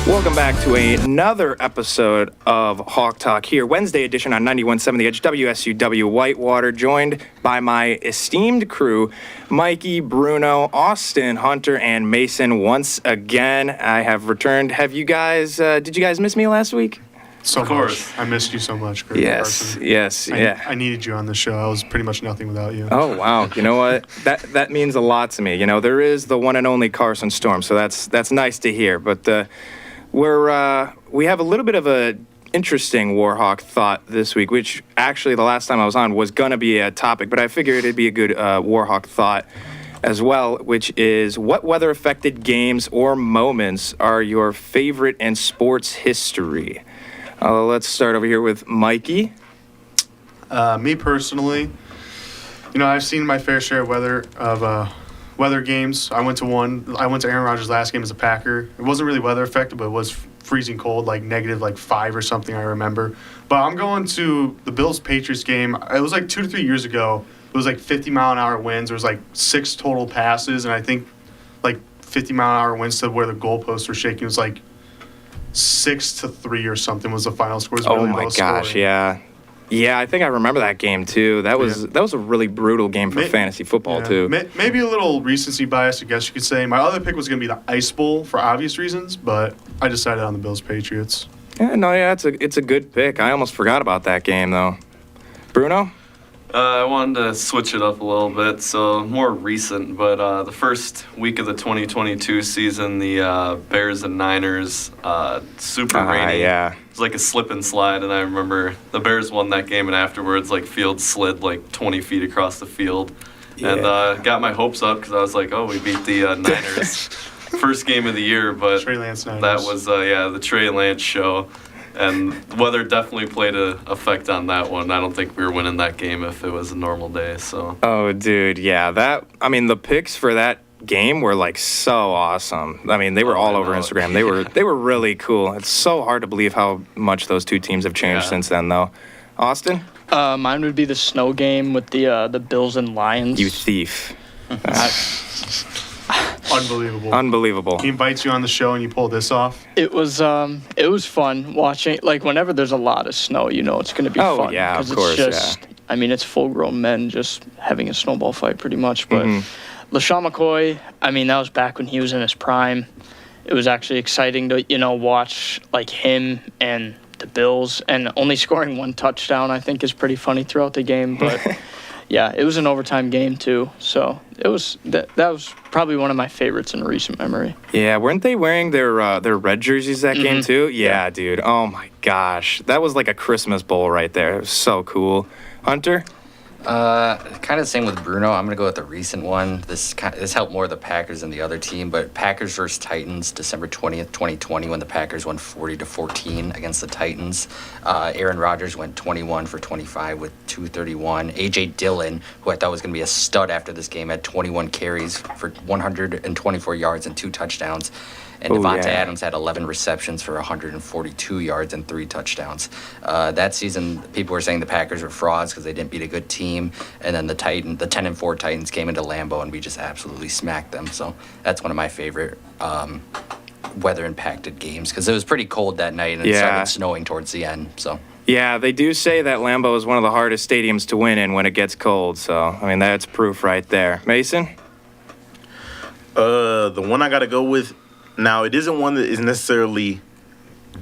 Welcome back to another episode of Hawk Talk here, Wednesday edition on 91.7 The Edge, WSUW Whitewater, joined by my esteemed crew, Mikey, Bruno, Austin, Hunter, and Mason. Once again, I have returned. Have you guys, did you guys miss me last week? So of course. I missed you so much, Greg. Yes. I needed you on the show. I was pretty much nothing without you. Oh, wow. You know what? That means a lot to me. You know, there is the one and only Carson Storm, so that's nice to hear. But we have a little bit of a interesting Warhawk thought this week, which actually the last time I was on was going to be a topic, but I figured it'd be a good Warhawk thought as well, which is what weather-affected games or moments are your favorite in sports history? Let's start over here with Mikey. Me personally, I've seen my fair share of weather games. I went to Aaron Rodgers' last game as a Packer. It wasn't really weather affected, but it was freezing cold, like negative 5 or something, I remember. But I'm going to the Bills-Patriots game. It was 2 to 3 years ago. It was 50-mile-an-hour winds. There was 6 total passes, and I think 50-mile-an-hour winds to where the goalposts were shaking. It was 6-3 or something was the final score. Really oh my gosh, scoring. Yeah. Yeah, I think I remember that game too. That was a really brutal game for fantasy football too. Maybe a little recency bias, I guess you could say. My other pick was going to be the Ice Bowl for obvious reasons, but I decided on the Bills-Patriots. It's a good pick. I almost forgot about that game though. Bruno? I wanted to switch it up a little bit, so more recent, but the first week of the 2022 season, the Bears and Niners, super rainy. Yeah. It was like a slip and slide, and I remember the Bears won that game, and afterwards, field slid 20 feet across the field. Yeah. And got my hopes up because I was like, oh, we beat the Niners first game of the year, but Trey Lance Niners. That was, the Trey Lance show. And weather definitely played an effect on that one. I don't think we were winning that game if it was a normal day. So. Oh, dude, yeah. The picks for that game were so awesome. They were all over Instagram. They were really cool. It's so hard to believe how much those two teams have changed since then, though. Austin? Mine would be the snow game with the Bills and Lions. You thief. Unbelievable. He invites you on the show and you pull this off. It was fun watching. Whenever there's a lot of snow, it's going to be fun. Oh, yeah, of course, it's full-grown men just having a snowball fight pretty much. But LaShawn McCoy, that was back when he was in his prime. It was actually exciting to, watch, him and the Bills. And only scoring one touchdown, I think, is pretty funny throughout the game. But... Yeah, it was an overtime game too, so it was that was probably one of my favorites in recent memory. Yeah, weren't they wearing their red jerseys that game too? Yeah, dude. Oh my gosh, that was like a Christmas bowl right there. It was so cool. Hunter? Kind of the same with Bruno. I'm going to go with the recent one. This helped more the Packers than the other team, but Packers versus Titans, December 20th, 2020, when the Packers won 40-14 against the Titans. Aaron Rodgers went 21 for 25 with 231. A.J. Dillon, who I thought was going to be a stud after this game, had 21 carries for 124 yards and 2 touchdowns. And Devontae Adams had 11 receptions for 142 yards and 3 touchdowns. That season, people were saying the Packers were frauds because they didn't beat a good team. And then the 10-4 Titans came into Lambeau, and we just absolutely smacked them. So that's one of my favorite weather-impacted games because it was pretty cold that night, and it started snowing towards the end. So. Yeah, they do say that Lambeau is one of the hardest stadiums to win in when it gets cold. So, that's proof right there. Mason? The one I got to go with, now, it isn't one that is necessarily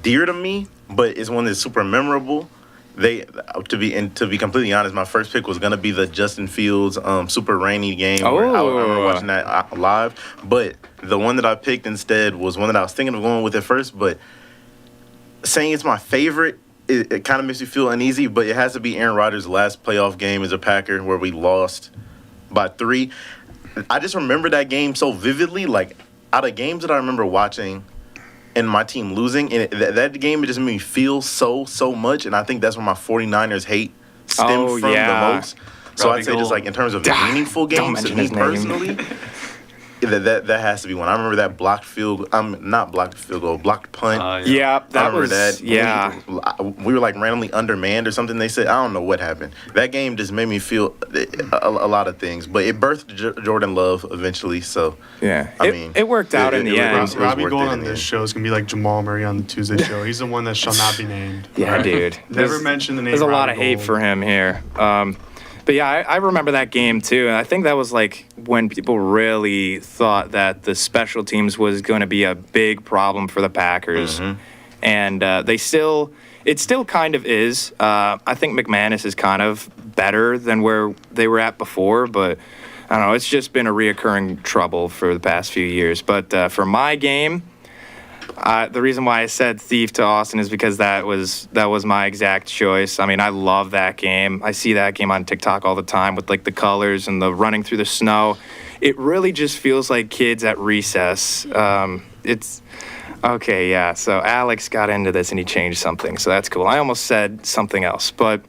dear to me, but it's one that's super memorable. To be completely honest, my first pick was gonna be the Justin Fields super rainy game. Where I remember watching that live, but the one that I picked instead was one that I was thinking of going with at first. But saying it's my favorite, it kind of makes me feel uneasy. But it has to be Aaron Rodgers' last playoff game as a Packer, where we lost by 3. I just remember that game so vividly, out of games that I remember watching and my team losing, and that game just made me feel so much, and I think that's where my 49ers hate stemmed from the most. So I'd say just in terms of meaningful games to me personally, That has to be one. I remember that blocked punt. Yeah, I that remember was that. yeah. We were like randomly undermanned or something. They said I don't know what happened. That game just made me feel a lot of things, but it birthed Jordan Love eventually. So Yeah, I mean, it worked out in the end. Rob- Robbie worth going it on in the this end. show is gonna be like Jamal Murray on the Tuesday show. He's the one that shall not be named. Yeah, dude. Never mention the name. There's a lot of Robbie hate Gold. for him here. But yeah, I remember that game too. And I think that was like when people really thought that the special teams was going to be a big problem for the Packers. And it still kind of is. I think McManus is kind of better than where they were at before, but I don't know. It's just been a reoccurring trouble for the past few years. But for my game, the reason why I said Thief to Austin is because that was my exact choice. I mean, I love that game. I see that game on TikTok all the time with like the colors and the running through the snow. It really just feels like kids at recess. It's okay, yeah. So Alex got into this and he changed something, so that's cool. I almost said something else, but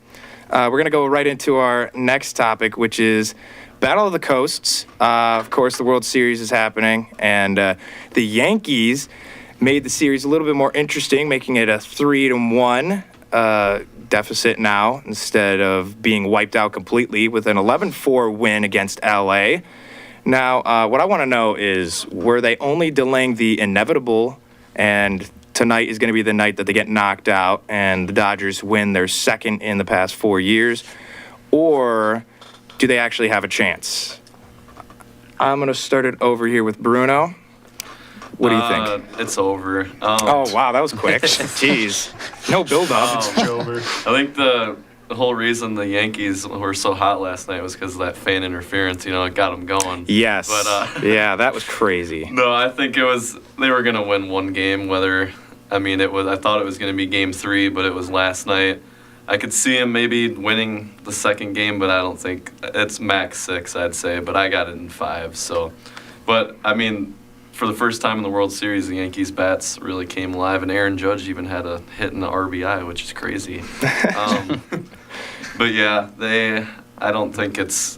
we're gonna go right into our next topic, which is Battle of the Coasts. Of course, the World Series is happening, and the Yankees made the series a little bit more interesting, making it a 3-1 deficit now instead of being wiped out completely with an 11-4 win against LA. Now, what I want to know is, were they only delaying the inevitable, and tonight is going to be the night that they get knocked out and the Dodgers win their second in the past 4 years, or do they actually have a chance? I'm going to start it over here with Bruno. What do you think? It's over. Oh, wow, that was quick. Jeez. No build-up. Jover. I think the whole reason the Yankees were so hot last night was because of that fan interference. It got them going. Yes. But yeah, that was crazy. no, I think they were gonna win one game. I thought it was gonna be Game 3, but it was last night. I could see him maybe winning the second game, but I don't think it's max 6. I'd say, but I got it in 5. So, but I mean, for the first time in the World Series, the Yankees bats really came alive, and Aaron Judge even had a hit in the RBI, which is crazy. But yeah, I don't think it's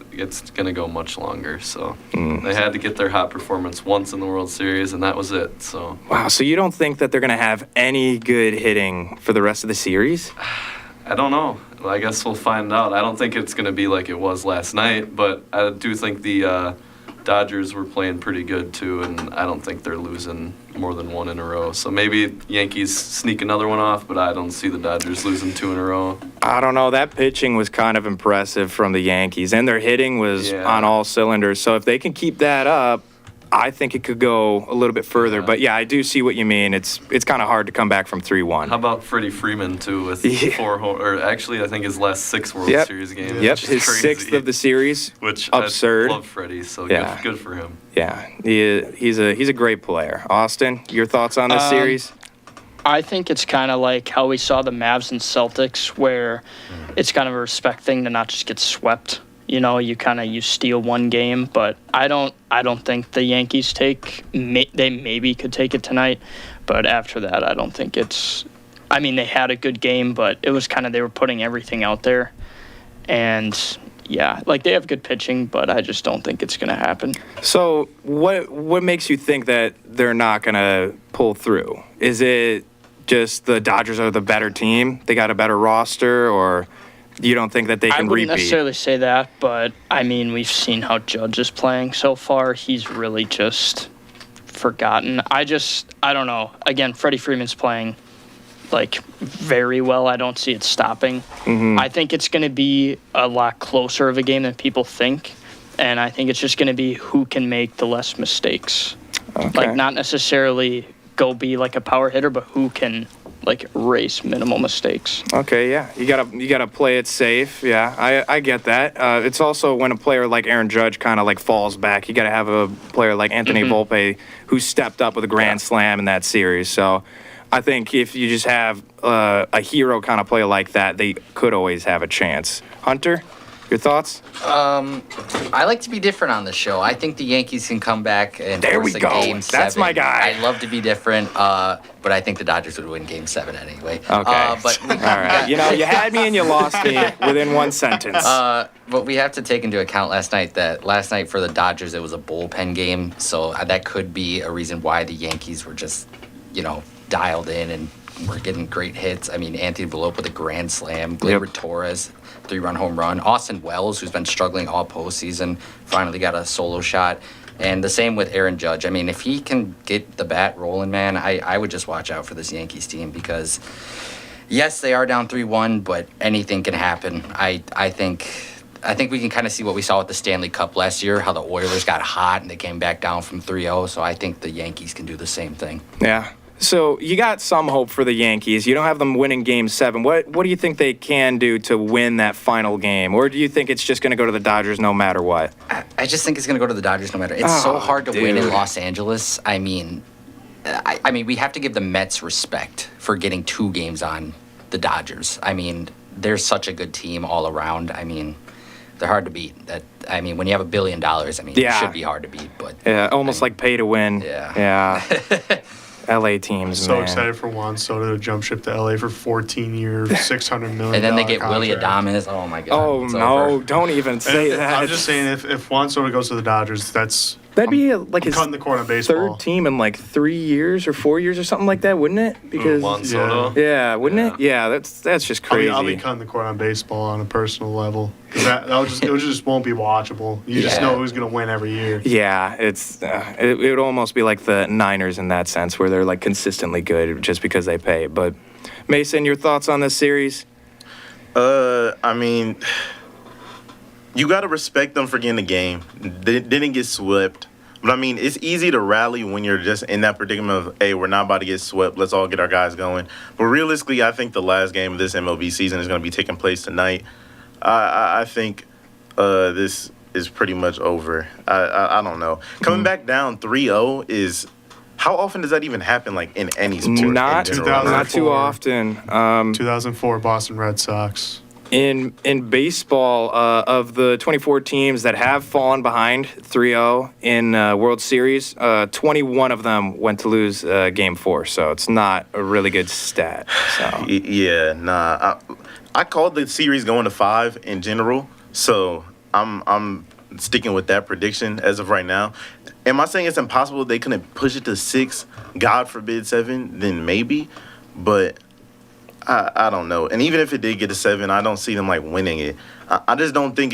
gonna go much longer. So they had to get their hot performance once in the World Series, and that was it. So Wow, so you don't think that they're going to have any good hitting for the rest of the series? I don't know. I guess we'll find out. I don't think it's gonna be like it was last night, but I do think the Dodgers were playing pretty good too, and I don't think they're losing more than one in a row. So maybe Yankees sneak another one off, but I don't see the Dodgers losing 2 in a row. I don't know. That pitching was kind of impressive from the Yankees, and their hitting was Yeah. on all cylinders. So if they can keep that up, I think it could go a little bit further. Yeah. But yeah, I do see what you mean. It's kind of hard to come back from 3-1. How about Freddie Freeman too with Yeah. 4 or actually I think his last 6 World Yep. Series games. Yep, which is his crazy, sixth of the series. which absurd. I love Freddie, so Yeah. good for him. Yeah, he's a great player. Austin, your thoughts on this series? I think it's kind of like how we saw the Mavs and Celtics, where it's kind of a respect thing to not just get swept. You steal one game, but I don't think the Yankees they maybe could take it tonight, but after that, I don't think it's. I mean, they had a good game, but it was kind of they were putting everything out there, and yeah, like they have good pitching, but I just don't think it's gonna happen. So what makes you think that they're not gonna pull through? Is it just the Dodgers are the better team? They got a better roster, or you don't think that they I can wouldn't repeat? necessarily say that, but I mean, we've seen how Judge is playing so far. He's really just forgotten. I don't know. Again, Freddie Freeman's playing like very well. I don't see it stopping. I think it's going to be a lot closer of a game than people think, and I think it's just going to be who can make the less mistakes. Okay. Like not necessarily go be like a power hitter, but who can like race minimal mistakes. Okay, yeah, you gotta play it safe. Yeah, I get that. It's also when a player like Aaron Judge kind of like falls back, you gotta have a player like Anthony Volpe who stepped up with a grand slam in that series. So I think if you just have a hero kind of player like that, they could always have a chance. Hunter? Your thoughts? I like to be different on the show. I think the Yankees can come back and There force we a go. game That's 7. my guy. I love to be different, but I think the Dodgers would win game 7 anyway. Okay. But All right. You know, you had me and you lost me within one sentence. But we have to take into account last night for the Dodgers, it was a bullpen game. So that could be a reason why the Yankees were just, dialed in and were getting great hits. I mean, Anthony Volpe with a grand slam, Gleyber Torres, 3-run home run. Austin Wells, who's been struggling all postseason, finally got a solo shot. And the same with Aaron Judge. I mean, if he can get the bat rolling, man, I would just watch out for this Yankees team because, yes, they are down 3-1, but anything can happen. I think we can kind of see what we saw with the Stanley Cup last year, how the Oilers got hot and they came back down from 3-0. So I think the Yankees can do the same thing. Yeah. So you got some hope for the Yankees. You don't have them winning Game 7. What do you think they can do to win that final game? Or do you think it's just going to go to the Dodgers no matter what? I just think it's going to go to the Dodgers no matter. It's so hard to win in dude. Los Angeles. I mean, we have to give the Mets respect for getting 2 games on the Dodgers. I mean, they're such a good team all around. I mean, they're hard to beat. When you have $1 billion, it Yeah. should be hard to beat. But Yeah, almost like pay to win. Yeah. Yeah. LA teams, So man. excited for Juan Soto to jump ship to LA for 14 years, $600 million. and then they get Willie contract. Adames. Oh my God. Oh, it's no. over. Don't even say that. I'm just saying, if Juan Soto goes to the Dodgers, That'd be like his cutting the cord on baseball. third team in like 3 years or 4 years or something like that, wouldn't it? Because Juan Soto. yeah, wouldn't it? Yeah, that's just crazy. I'll be cutting the cord on baseball on a personal level. 'Cause it just won't be watchable. You just know who's going to win every year. Yeah, it would almost be like the Niners in that sense, where they're like consistently good just because they pay. But Mason, your thoughts on this series? I mean, you got to respect them for getting the game. They didn't get swept. But I mean, it's easy to rally when you're just in that predicament of, hey, we're not about to get swept. Let's all get our guys going. But realistically, I think the last game of this MLB season is going to be taking place tonight. I think this is pretty much over. I don't know. Coming back down 3-0 is – how often does that even happen, like, in any sport? Not in general? not too 2004. often. 2004 Boston Red Sox. In baseball, of the 24 teams that have fallen behind 3-0 in World Series, 21 of them went to lose Game 4. So it's not a really good stat. So Yeah, nah. I called the series going to 5 in general, so I'm sticking with that prediction as of right now. Am I saying it's impossible they couldn't push it to 6? God forbid 7, then maybe, but I don't know. And even if it did get to 7, I don't see them like winning it. I just don't think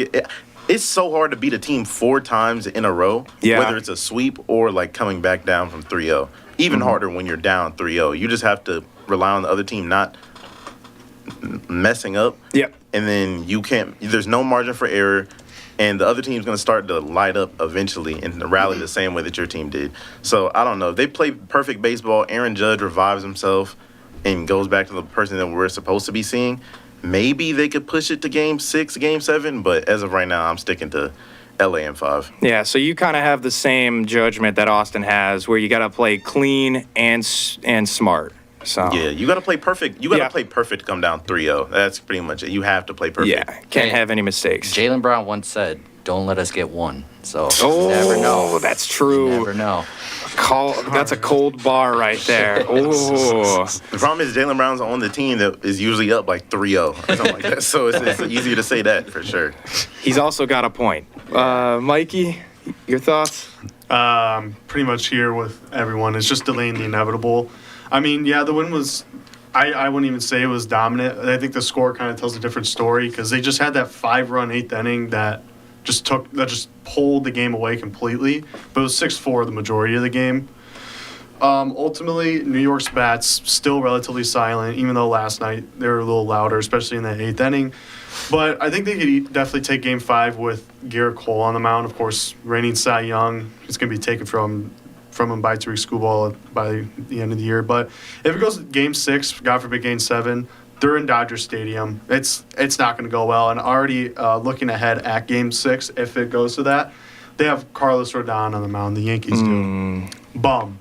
it's so hard to beat a team 4 times in a row, Yeah. whether it's a sweep or like coming back down from 3-0. Even harder when you're down 3-0. You just have to rely on the other team not messing up. Yep. And then there's no margin for error, and the other team's going to start to light up eventually and rally the same way that your team did. So I don't know. If they play perfect baseball, Aaron Judge revives himself and goes back to the person that we're supposed to be seeing, maybe they could push it to Game 6, Game 7, but as of right now, I'm sticking to LA in 5. yeah, so you kind of have the same judgment that Austin has, where you got to play clean and smart. So Yeah, you got to play perfect. You got to Yeah. play perfect to come down 3-0. That's pretty much it. You have to play perfect. yeah, can't Hey, have any mistakes. Jaylen Brown once said, "Don't let us get one." So Oh, you never know. that's You true. never know. That's a cold bar right there. Oh, The problem is Jaylen Brown's on the team that is usually up like 3-0 or something like that. So it's easier to say that for sure. he's also got a point. Mikey, your thoughts? Pretty much here with everyone. It's just delaying the inevitable. I mean, yeah, the win was. I wouldn't even say it was dominant. I think the score kind of tells a different story because they just had that 5-run 8th inning that just pulled the game away completely. But it was 6-4 the majority of the game. Ultimately, New York's bats still relatively silent, even though last night they were a little louder, especially in that 8th inning. But I think they could definitely take Game 5 with Garrett Cole on the mound. Of course, reigning Cy Young is going to be taken from him by Tariq Skubal by the end of the year. But if it goes to Game 6, God forbid Game 7, they're in Dodger Stadium. It's not going to go well. And already looking ahead at Game 6, if it goes to that, they have Carlos Rodon on the mound. The Yankees do. Bum.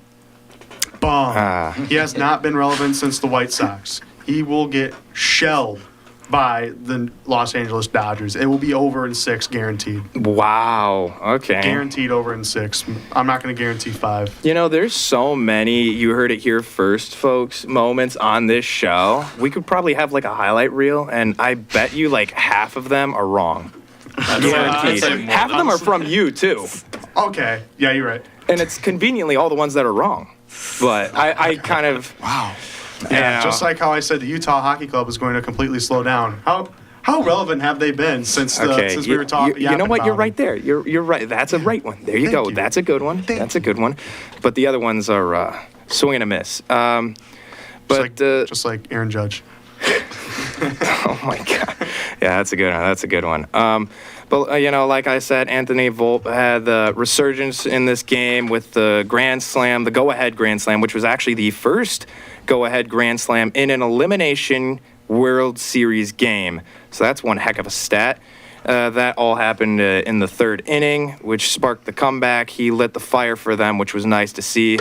Ah. He has not been relevant since the White Sox. He will get shelled by the Los Angeles Dodgers. It will be over in 6, guaranteed. Wow. Okay. Guaranteed over in 6. I'm not going to guarantee 5. You know, there's so many, you heard it here first, folks, moments on this show. We could probably have like a highlight reel, and I bet you like half of them are wrong. Guaranteed. Half of them are from you, too. Okay. Yeah, you're right. And it's conveniently all the ones that are wrong. But I kind of... Wow. Yeah, just like how I said the Utah Hockey Club is going to completely slow down. How relevant have they been since we were talking? You know what? You're right there. You're right. That's a right one. There you go. you. That's a good one. That's a good one. But the other ones are swing and a miss. Just like Aaron Judge. Oh my God. Yeah, that's a good one. That's a good one. But, you know, like I said, Anthony Volpe had the resurgence in this game with the Grand Slam, the go-ahead Grand Slam, which was actually the first go-ahead Grand Slam in an elimination World Series game. So that's one heck of a stat. That all happened in the 3rd inning, which sparked the comeback. He lit the fire for them, which was nice to see.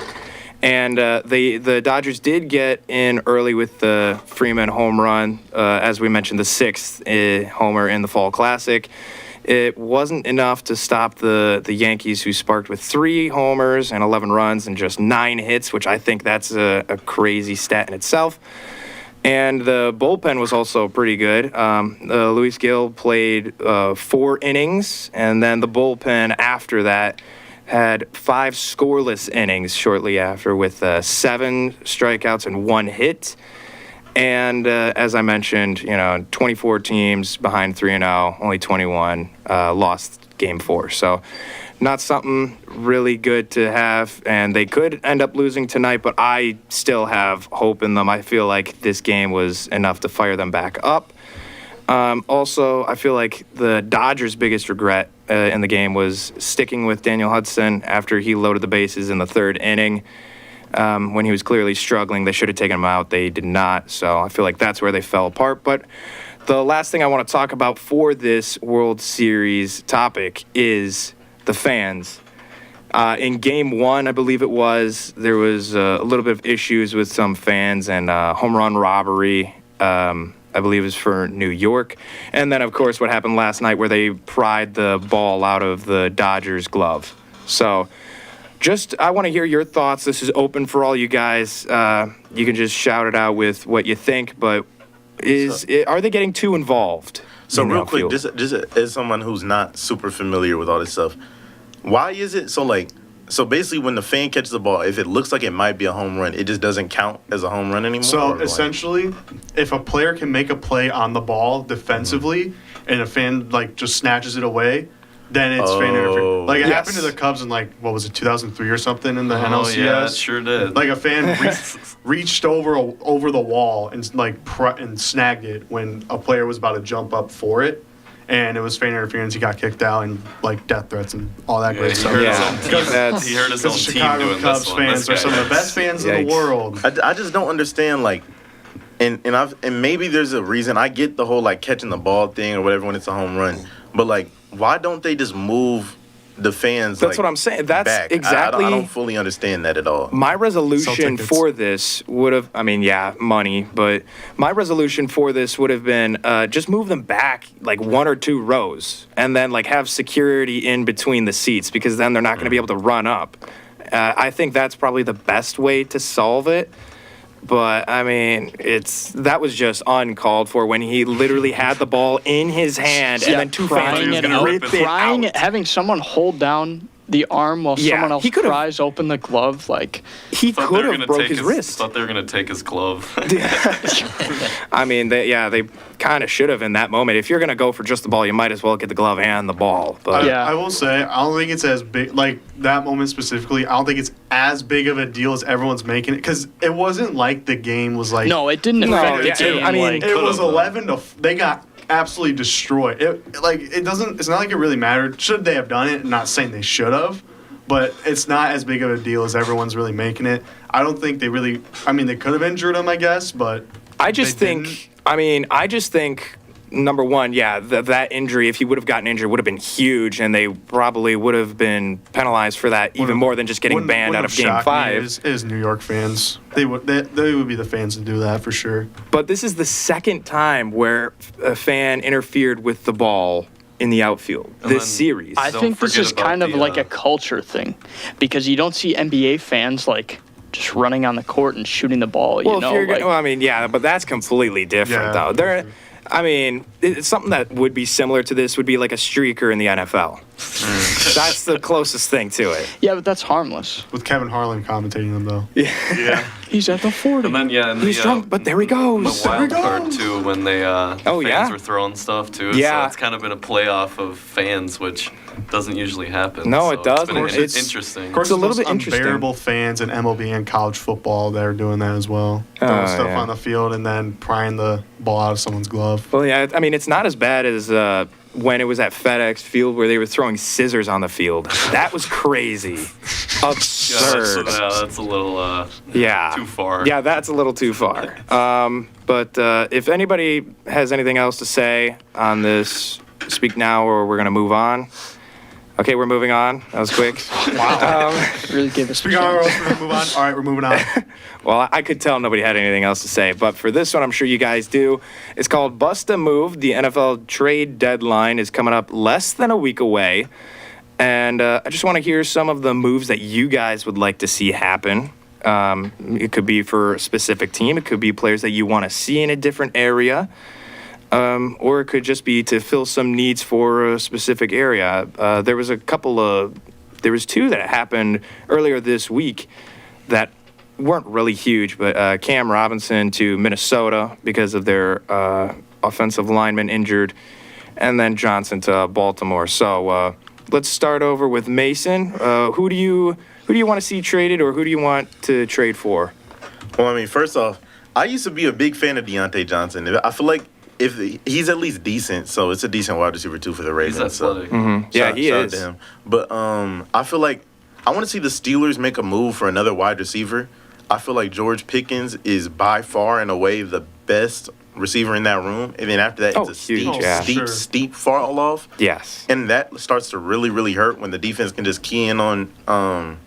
And the Dodgers did get in early with the Freeman home run, as we mentioned, the 6th homer in the Fall Classic. It wasn't enough to stop the Yankees, who sparked with 3 homers and 11 runs and just 9 hits, which I think that's a crazy stat in itself. And the bullpen was also pretty good. Luis Gil played 4 innings, and then the bullpen after that had 5 scoreless innings shortly after, with 7 strikeouts and 1 hit. And as I mentioned, 24 teams behind 3-0, only 21 lost Game 4. So not something really good to have, and they could end up losing tonight, but I still have hope in them. I feel like this game was enough to fire them back up. Also, I feel like the Dodgers' biggest regret in the game was sticking with Daniel Hudson after he loaded the bases in the 3rd inning. When he was clearly struggling, they should have taken him out. They did not, so I feel like that's where they fell apart. But the last thing I want to talk about for this World Series topic is the fans. In Game 1, I believe it was, there was a little bit of issues with some fans and home run robbery, I believe it was for New York. And then, of course, what happened last night where they pried the ball out of the Dodgers' glove. So I want to hear your thoughts. This is open for all you guys. You can just shout it out with what you think, but are they getting too involved? So real quick, just as someone who's not super familiar with all this stuff, why is it so basically when the fan catches the ball, if it looks like it might be a home run, it just doesn't count as a home run anymore? So essentially, if a player can make a play on the ball defensively and a fan just snatches it away, then it's fan interference. Like it happened to the Cubs in 2003 or something in the NLCS. Oh yeah, it sure did. Like a fan reached over the wall and and snagged it when a player was about to jump up for it, and it was fan interference. He got kicked out and death threats and all that great stuff. He heard his own team Chicago doing Cubs this one. fans are some of the best fans in the world. I just don't understand and maybe there's a reason. I get the whole catching the ball thing or whatever when it's a home run, but why don't they just move the fans? That's what I'm saying. That's back? exactly. I don't fully understand that at all. My resolution for this would have, money, but my resolution for this would have been just move them back 1 or 2 rows and then have security in between the seats, because then they're not going to be able to run up. I think that's probably the best way to solve it. But, that was just uncalled for when he literally had the ball in his hand and then 2 fans ripped it out. Having someone hold down the arm while someone else pries open the glove, he could have broke his wrist. Thought they were going to take his glove. They kind of should have in that moment. If you're going to go for just the ball, you might as well get the glove and the ball. But I will say, I don't think it's as big, that moment specifically, I don't think it's as big of a deal as everyone's making it, because it wasn't like the game was No, it didn't affect the game. It was 11-4. They got absolutely destroyed. It's not like it really mattered. Should they have done it? I'm not saying they should have, but it's not as big of a deal as everyone's really making it. I don't think they really. They could have injured him, I guess, but I just think number one, yeah, that injury, if he would have gotten injured, would have been huge, and they probably would have been penalized for that even more than just getting Wouldn't- banned out wouldn't of Game shock me 5. Is New York fans. They would be the fans to do that for sure. But this is the second time where a fan interfered with the ball in the outfield And this then- series. I Don't think this forget is about kind of the, like a culture thing, because you don't see NBA fans like just running on the court and shooting the ball. Well, You know, if you're like, well, I mean, yeah, but that's completely different, Yeah. though. I mean, it's something that would be similar to this would be like a streaker in the NFL. That's the closest thing to it. yeah, but that's harmless. With Kevin Harlan commentating them though. Yeah. He's at the 40. And then in He's the, drunk, but there he goes. the wild card too, when they Oh, fans yeah? were throwing stuff too. Yeah. So it's kind of been a playoff of fans, which doesn't usually happen. No, so it doesn't. It's been It's- interesting. Of course, It's a little those bit interesting. unbearable fans in MLB and college football that are doing that as well. Throwing stuff yeah. on the field and then prying the ball out of someone's glove. Well, yeah, I mean, it's not as bad as when it was at FedEx Field where they were throwing scissors on the field. That was crazy. Absurd. That's a little Yeah. too far. Yeah, that's a little too far. But if anybody has anything else to say on this, speak now or we're going to move on. Okay, we're moving on. That was quick. really give us. Speaking of, we're gonna move on. All right, we're moving on. Well, I could tell nobody had anything else to say, but for this one, I'm sure you guys do. It's called Bust a Move. The NFL trade deadline is coming up less than a week away. And I just want to hear some of the moves that you guys would like to see happen. It could be for a specific team. It could be players that you want to see in a different area. Or it could just be to fill some needs for a specific area. There was two that happened earlier this week that weren't really huge, but Cam Robinson to Minnesota because of their offensive lineman injured, and then Johnson to Baltimore. So let's start over with Mason. Who do you want to see traded, or who do you want to trade for? Well, I mean, first off, I used to be a big fan of Deontay Johnson. I feel like if he's at least decent, so it's a decent wide receiver too for the Ravens. He's athletic. Yeah, he shout out is. to him. But I feel like I want to see the Steelers make a move for another wide receiver. I feel like George Pickens is by far and away the best receiver in that room, and then after that, Oh, it's a huge, yeah. steep fall off. Yes. And that starts to really, really hurt when the defense can just key in on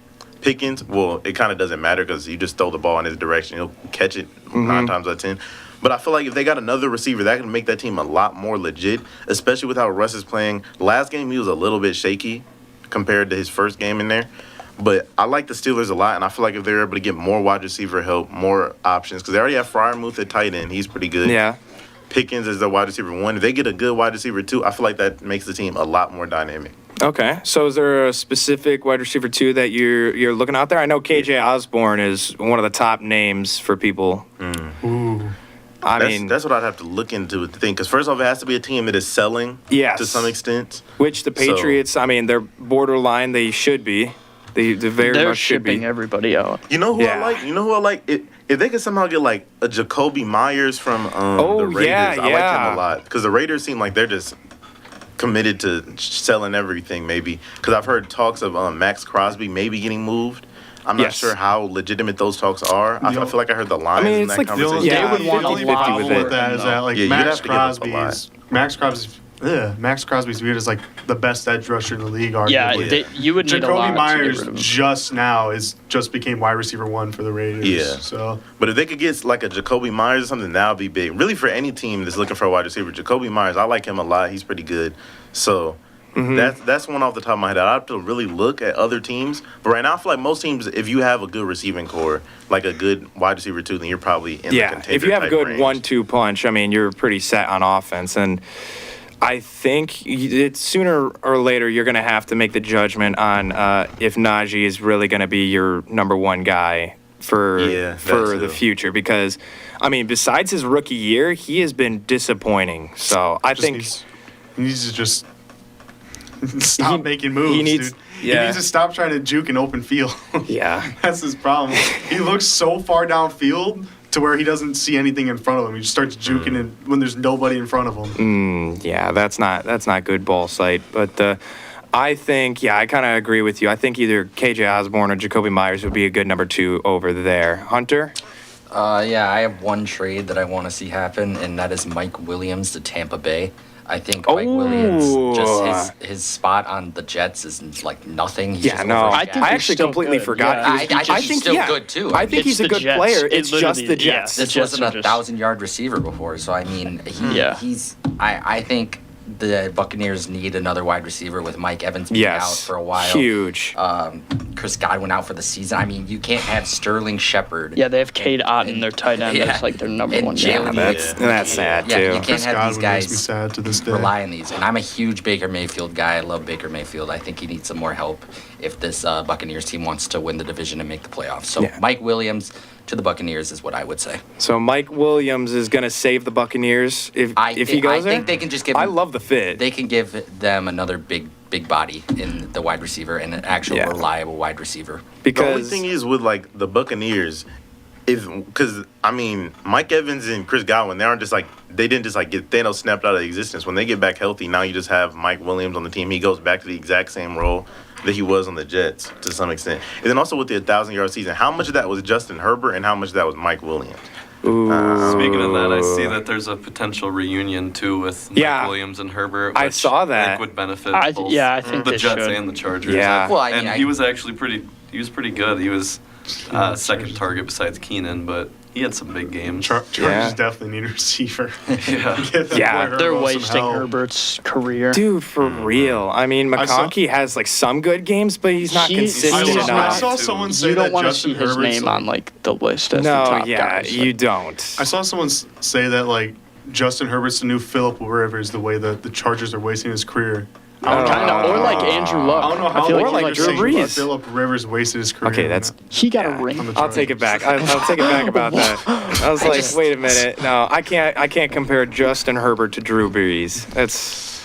Pickens. Well, it kind of doesn't matter because you just throw the ball in his direction. He'll catch it 9 times out of 10. But I feel like if they got another receiver, that can make that team a lot more legit, especially with how Russ is playing. Last game, he was a little bit shaky compared to his first game in there. But I like the Steelers a lot, and I feel like if they're able to get more wide receiver help, more options, because they already have Freiermuth at tight end. He's pretty good. Yeah. Pickens is the wide receiver 1. If they get a good wide receiver 2, I feel like that makes the team a lot more dynamic. Okay. So is there a specific wide receiver 2 that you're looking out there? I know KJ Osborne is one of the top names for people. Ooh. I mean, That's what I'd have to look into to think. Because first off, it has to be a team that is selling Yes. to some extent. which the Patriots, I mean, they're borderline. They should be. They very They're much should shipping be. everybody out. You know who Yeah. I like? You know who I like? If they could somehow get like a Jacoby Myers from Oh, the Raiders, yeah, I like yeah. him a lot. Because the Raiders seem like they're just committed to selling everything, maybe. Because I've heard talks of Max Crosby maybe getting moved. I'm not Yes. sure how legitimate those talks are. I feel like I heard the lines mean, in it's that like- conversation. Yeah, the would only- want the a only lot problem with with it. that is that like Yeah, you'd have Max to give up a Max Crosby's viewed as like the best edge rusher in the league. Arguably. Yeah, you would need a lot Jacoby to Myers get rid of him. just now just became wide receiver 1 for the Raiders. Yeah. So But if they could get like a Jacoby Myers or something, that would be big. Really, for any team that's looking for a wide receiver, Jacoby Myers, I like him a lot. He's pretty good. So that's one off the top of my head. I have to really look at other teams. But right now, I feel like most teams, if you have a good receiving core, like a good wide receiver too, then you're probably in the Yeah, contender if you have a type good range. 1-2 punch, I mean, you're pretty set on offense. And I think it's sooner or later you're going to have to make the judgment on if Najee is really going to be your number 1 guy for Yeah, for that the too. future. Because, I mean, besides his rookie year, he has been disappointing. So I think he needs to just stop making moves. he needs- dude. yeah. He needs to stop trying to juke an open field. yeah. That's his problem. He looks so far downfield to where he doesn't see anything in front of him. He just starts juking it when there's nobody in front of him. Yeah, that's not good ball sight. But I think, I kind of agree with you. I think either KJ Osborne or Jacoby Myers would be a good number 2 over there. Hunter? Yeah, I have one trade that I want to see happen, and that is Mike Williams to Tampa Bay. I think Mike Williams, just his spot on the Jets is like nothing. He's Yeah, just no. overshadowed. I think I he's actually still completely good. forgot. Yeah. I think he's still good, too. I think It's he's a the good Jets. player. It It's just literally- the Jets. This Jets wasn't are a just- 1,000-yard receiver before, so I mean, I think the Buccaneers need another wide receiver with Mike Evans being out Yes, for a while. huge. Chris Godwin out for the season. I mean, you can't have Sterling Shepard. Yeah, they have Cade Otton, their tight end. Yeah. That's like their number And one Jalen guy. That's sad Yeah, too. you can't Chris have Godwin these makes me guys sad to this day. rely on these. And I'm a huge Baker Mayfield guy. I love Baker Mayfield. I think he needs some more help if this Buccaneers team wants to win the division and make the playoffs. So Yeah. Mike Williams to the Buccaneers is what I would say. So Mike Williams is going to save the Buccaneers if he goes there. I think they can just give. I love the fit. They can give them another big body in the wide receiver and an actual Yeah. reliable wide receiver. The only because thing is with like the Buccaneers, is because I mean Mike Evans and Chris Godwin, they didn't just like get Thanos snapped out of existence. When they get back healthy, now you just have Mike Williams on the team. He goes back to the exact same role that he was on the Jets to some extent. And then also with the 1,000-yard season, how much of that was Justin Herbert and how much of that was Mike Williams? Speaking of that, I see that there's a potential reunion too with Mike Yeah. Williams and Herbert. I which saw that. I think would benefit I both think the they Jets should. and the Chargers. Yeah. Well, I mean, and he was actually he was pretty good. He was second target besides Keenan, but he had some big games. Chargers Yeah. definitely need a receiver. Yeah. Give that Yeah. boy They're Herbo some wasting help. Herbert's career. dude, for real. I mean, I saw- McConkey has like some good games, but he's not He's- I consistent saw, I enough. saw someone say You don't that want to Justin see his Herbert's name like- on like the list as the No, top yeah, guys. you don't. I saw someone say that like Justin Herbert's the new Philip Rivers, the way that the Chargers are wasting his career. I don't know Kind of, how- or like Andrew Luck. I don't know how feel Or like, like he Drew saying Brees. Philip Rivers wasted his career. Okay, that's he got Yeah. a ring. on the I'll take it Chargers. back. I'll take it back about that. I was like, wait a minute. No, I can't compare Justin Herbert to Drew Brees. That's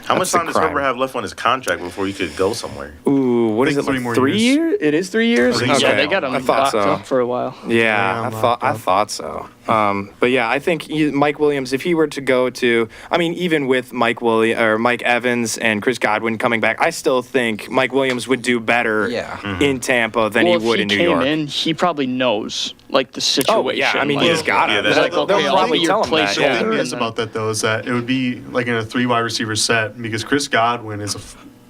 How much That's a time does crime. Herbert have left on his contract before he could go somewhere? ooh, what is think it? Like 3 more 3 years. years? It is 3 years. I think so. Yeah, they got him I thought locked so. up for a while. Yeah, I'm I locked thought so. But yeah, I think Mike Williams, if he were to go to, I mean, even with Mike Evans and Chris Godwin coming back, I still think Mike Williams would do better Yeah. in Tampa than Well, he would if in New came York. in, he probably knows like the situation. Oh yeah, I mean, like, he's got Yeah, it. that's- They'll, like, they'll okay, I'll probably be your tell him that. placeholder. Yeah. The thing and is then- about that though is that it would be like in a 3 wide receiver set because Chris Godwin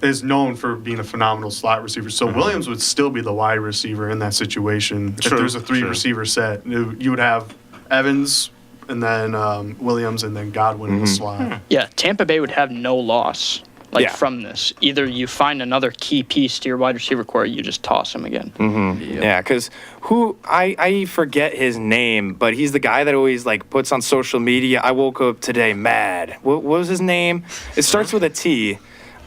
is known for being a phenomenal slot receiver. So Williams would still be the wide receiver in that situation. True, If there's a 3 true. receiver set, you would have Evans and then Williams and then Godwin in the slot. Yeah, Tampa Bay would have no loss Yeah. from this. Either you find another key piece to your wide receiver core, or you just toss him again. Yeah, because I forget his name, but he's the guy that always like puts on social media. I woke up today mad. What was his name? It starts with a T.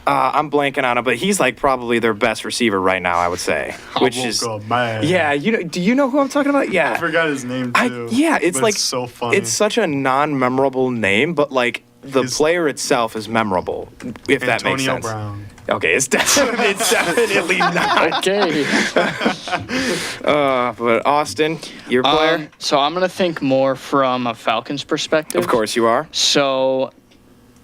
I'm blanking on it, but he's like probably their best receiver right now. I would say, which I woke is up mad. yeah. Do you know who I'm talking about? Yeah, I forgot his name too. it's but like so funny. It's such a non-memorable name, but like the His- player itself is memorable. If that makes Antonio sense. Brown. Okay, it's definitely not. Okay. But Austin, your player. So I'm gonna think more from a Falcons perspective. Of course you are. So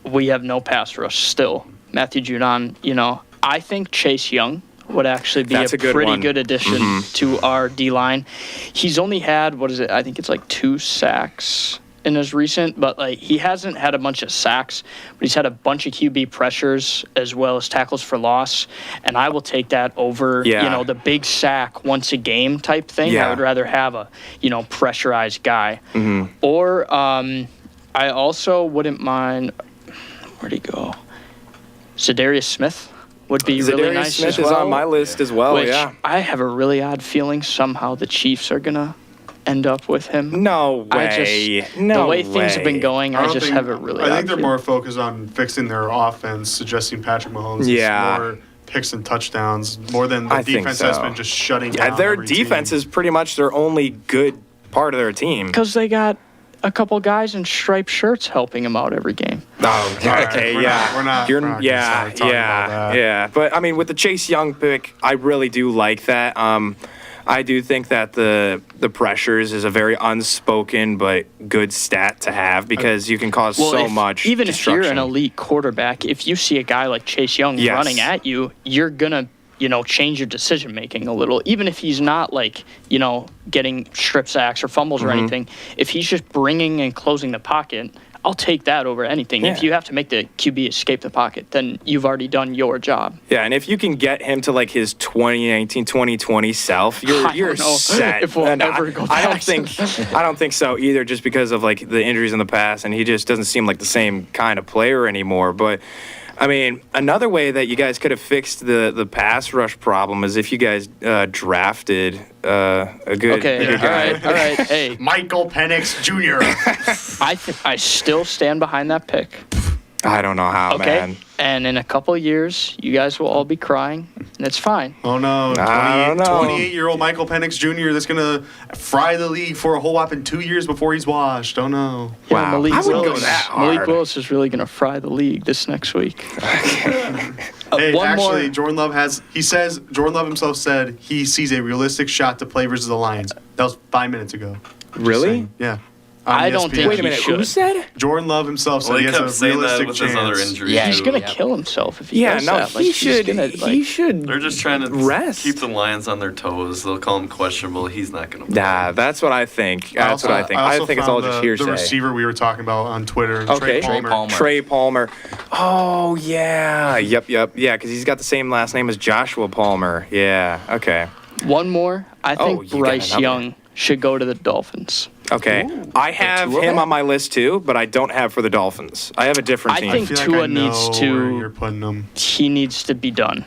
we have no pass rush still. Matthew Judon, I think Chase Young would actually be That's a good pretty one. good addition to our D line. He's only had I think it's like 2 sacks in his recent, but like he hasn't had a bunch of sacks, but he's had a bunch of QB pressures as well as tackles for loss, and I will take that over Yeah. the big sack once a game type thing. Yeah. I would rather have a pressurized guy. Or I also wouldn't mind, where'd he go? Zadarius Smith would be really Zadarius nice Smith as is well. on my list as well. Which Yeah. I have a really odd feeling somehow the Chiefs are gonna end up with him. No I way. just No the way things have been way. going, I don't just think- have a really. I odd think they're feeling. more focused on fixing their offense, suggesting Patrick Mahomes Yeah. is more picks and touchdowns more than the I think defense has so. been just shutting Yeah, down. their every defense team. is pretty much their only good part of their team. because they got a couple guys in striped shirts helping him out every game. Oh, right, okay, we're yeah. not- we're not gonna yeah, start talking yeah, about that. yeah. But I mean, with the Chase Young pick, I really do like that. I do think that the pressures is a very unspoken but good stat to have because you can cause so much Even if you're destruction. an elite quarterback, if you see a guy like Chase Young Yes. running at you, you're gonna change your decision making a little. Even if he's not like, getting strip sacks or fumbles or anything, if he's just bringing and closing the pocket, I'll take that over anything. Yeah. If you have to make the QB escape the pocket, then you've already done your job. Yeah, and if you can get him to like his 2019, 2020 self, I you're don't know set. if we'll And ever go I don't back. think I don't think so either, just because of like the injuries in the past, and he just doesn't seem like the same kind of player anymore. But I mean, another way that you guys could have fixed the pass rush problem is if you guys drafted a good Okay, all guy. right. Hey, Michael Penix Jr. I still stand behind that pick. I don't know how, Okay, man. and in a couple of years, you guys will all be crying, and it's fine. Oh no, I don't know. 28-year-old Michael Penix Jr. that's gonna fry the league for a whole whopping 2 years before he's washed. Oh no. Yeah, Wow. Malik I wouldn't go Willis, that Malik hard. Willis is really going to fry the league this next week. Hey, one actually, more. Jordan Love himself said he sees a realistic shot to play versus the Lions. That was 5 minutes ago. Just Really? saying. Yeah. On I don't ESPN. think Wait a minute, should. who said? Jordan Love himself said Well, he he has kept a saying that realistic with chance. his other injuries. Yeah, He's too. going to kill himself if he Yeah, does no, that. Like, he he's should. gonna, He should. They're just trying to Rest. keep the Lions on their toes. They'll call him questionable. He's not going to. Nah, that's what I think. That's what I think. I also think it's all found just the hearsay. receiver we were talking about on Twitter, Okay. Trey Palmer. Palmer. Trey Palmer. Oh, yeah. Yep. Yeah, because he's got the same last name as Joshua Palmer. Yeah. Okay. One more. I Oh, think you got Bryce another. Young should go to the Dolphins. Okay. I have two of him them? on my list too, but I don't have for the Dolphins. I have a different I team. think I feel like Tua I know needs where to- you're putting him. He needs to be done.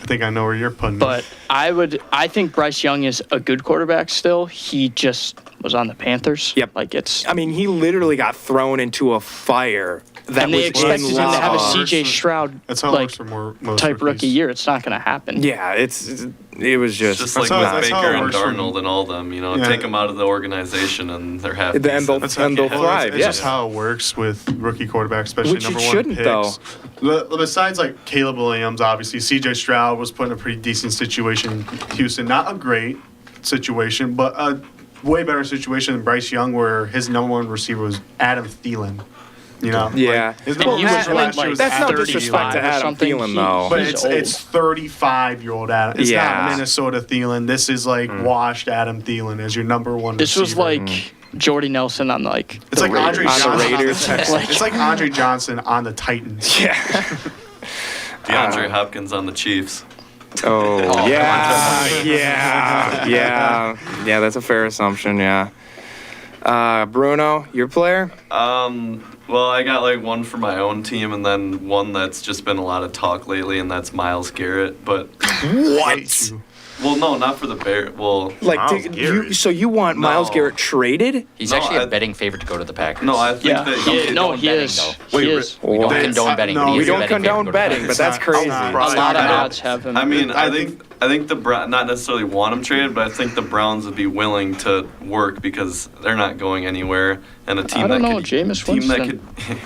I think I know where you're putting him. But I think Bryce Young is a good quarterback still. He just was on the Panthers. Yep. Like it's I mean, he literally got thrown into a fire that and they was expected in him to have a lava. CJ Stroud That's how it like works for most type rookies. rookie year. It's not going to happen. Yeah, it was just, Just That's like how- with that's how Baker it and works for- Darnold and all them, Yeah. take them out of the organization and they're happy. And they'll- That's and they'll well, thrive. It's Yeah. just how it works with rookie quarterbacks, especially Which it number one shouldn't, picks. though. Besides, like Caleb Williams, obviously, CJ Stroud was put in a pretty decent situation in Houston. Not a great situation, but a way better situation than Bryce Young, where his number one receiver was Adam Thielen. You know, Yeah. Like, his And number he one was receiver like, last year was that's no 35 disrespect to or Adam something. Thielen, though. But He's it's 35-year-old Adam. It's Yeah. not Minnesota Thielen. This is like washed Adam Thielen as your number one. This was receiver. like Jordy Nelson on like It's the like Andre Raiders. On the Johnson. Raiders. On the, it's like Andre Johnson on the Titans. Yeah. DeAndre Hopkins on the Chiefs. Oh, come yeah. Yeah. That's a fair assumption, yeah. Bruno, your player? Well, I got like one for my own team and then one that's just been a lot of talk lately, and that's Myles Garrett. But, What? well, no, not for the Bear. Well, Like, Myles Garrett. so you want Myles No. Garrett traded? He's No, actually a I- betting favorite to go to the Packers. no, I think Yeah, that he, no, condone he betting, is. though. He is. We don't What? condone betting, no, but he we is a don't betting favorite condone to go to the betting, Packers. but that's not- crazy. not- A lot of I don't- odds have him. I mean, I I think the not necessarily want him traded, but I think the Browns would be willing to work because they're not going anywhere, and a team I don't that know, could Jameis team that Winston. could.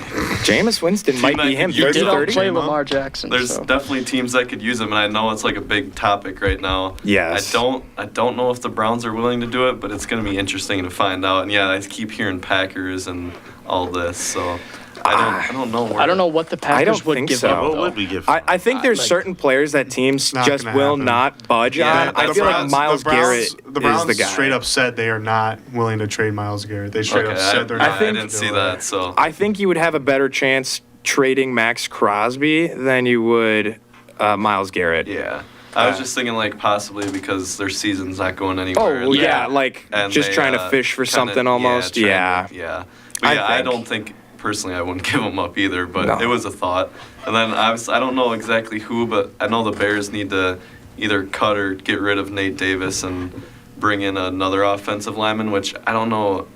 Jameis Winston might be him. You He did 30-30. outplay Lamar Jackson. There's so. definitely teams that could use him, and I know it's like a big topic right now. Yes. I don't know if the Browns are willing to do it, but it's going to be interesting to find out. And yeah, I keep hearing Packers and all this, so I don't know. I don't know what the Packers don't would think give so. up. What though. would we give? I think there's like- certain players that teams Not just gonna will happen. not budge Yeah, on. I the feel like Browns- Myles Garrett the Browns is the guy. straight up said they are not willing to trade Myles Garrett. They straight Okay, up said they're not. I think- didn't see that, so I think you would have a better chance trading Max Crosby than you would Myles Garrett. yeah. I was just thinking like possibly because their season's not going anywhere. Oh, and yeah, they- like and just they, trying to fish for kinda- something almost. trying to- Yeah. yeah. But I yeah, I think. don't think personally I wouldn't give them up either, but No. it was a thought. And then I don't know exactly who, but I know the Bears need to either cut or get rid of Nate Davis and bring in another offensive lineman, which I don't know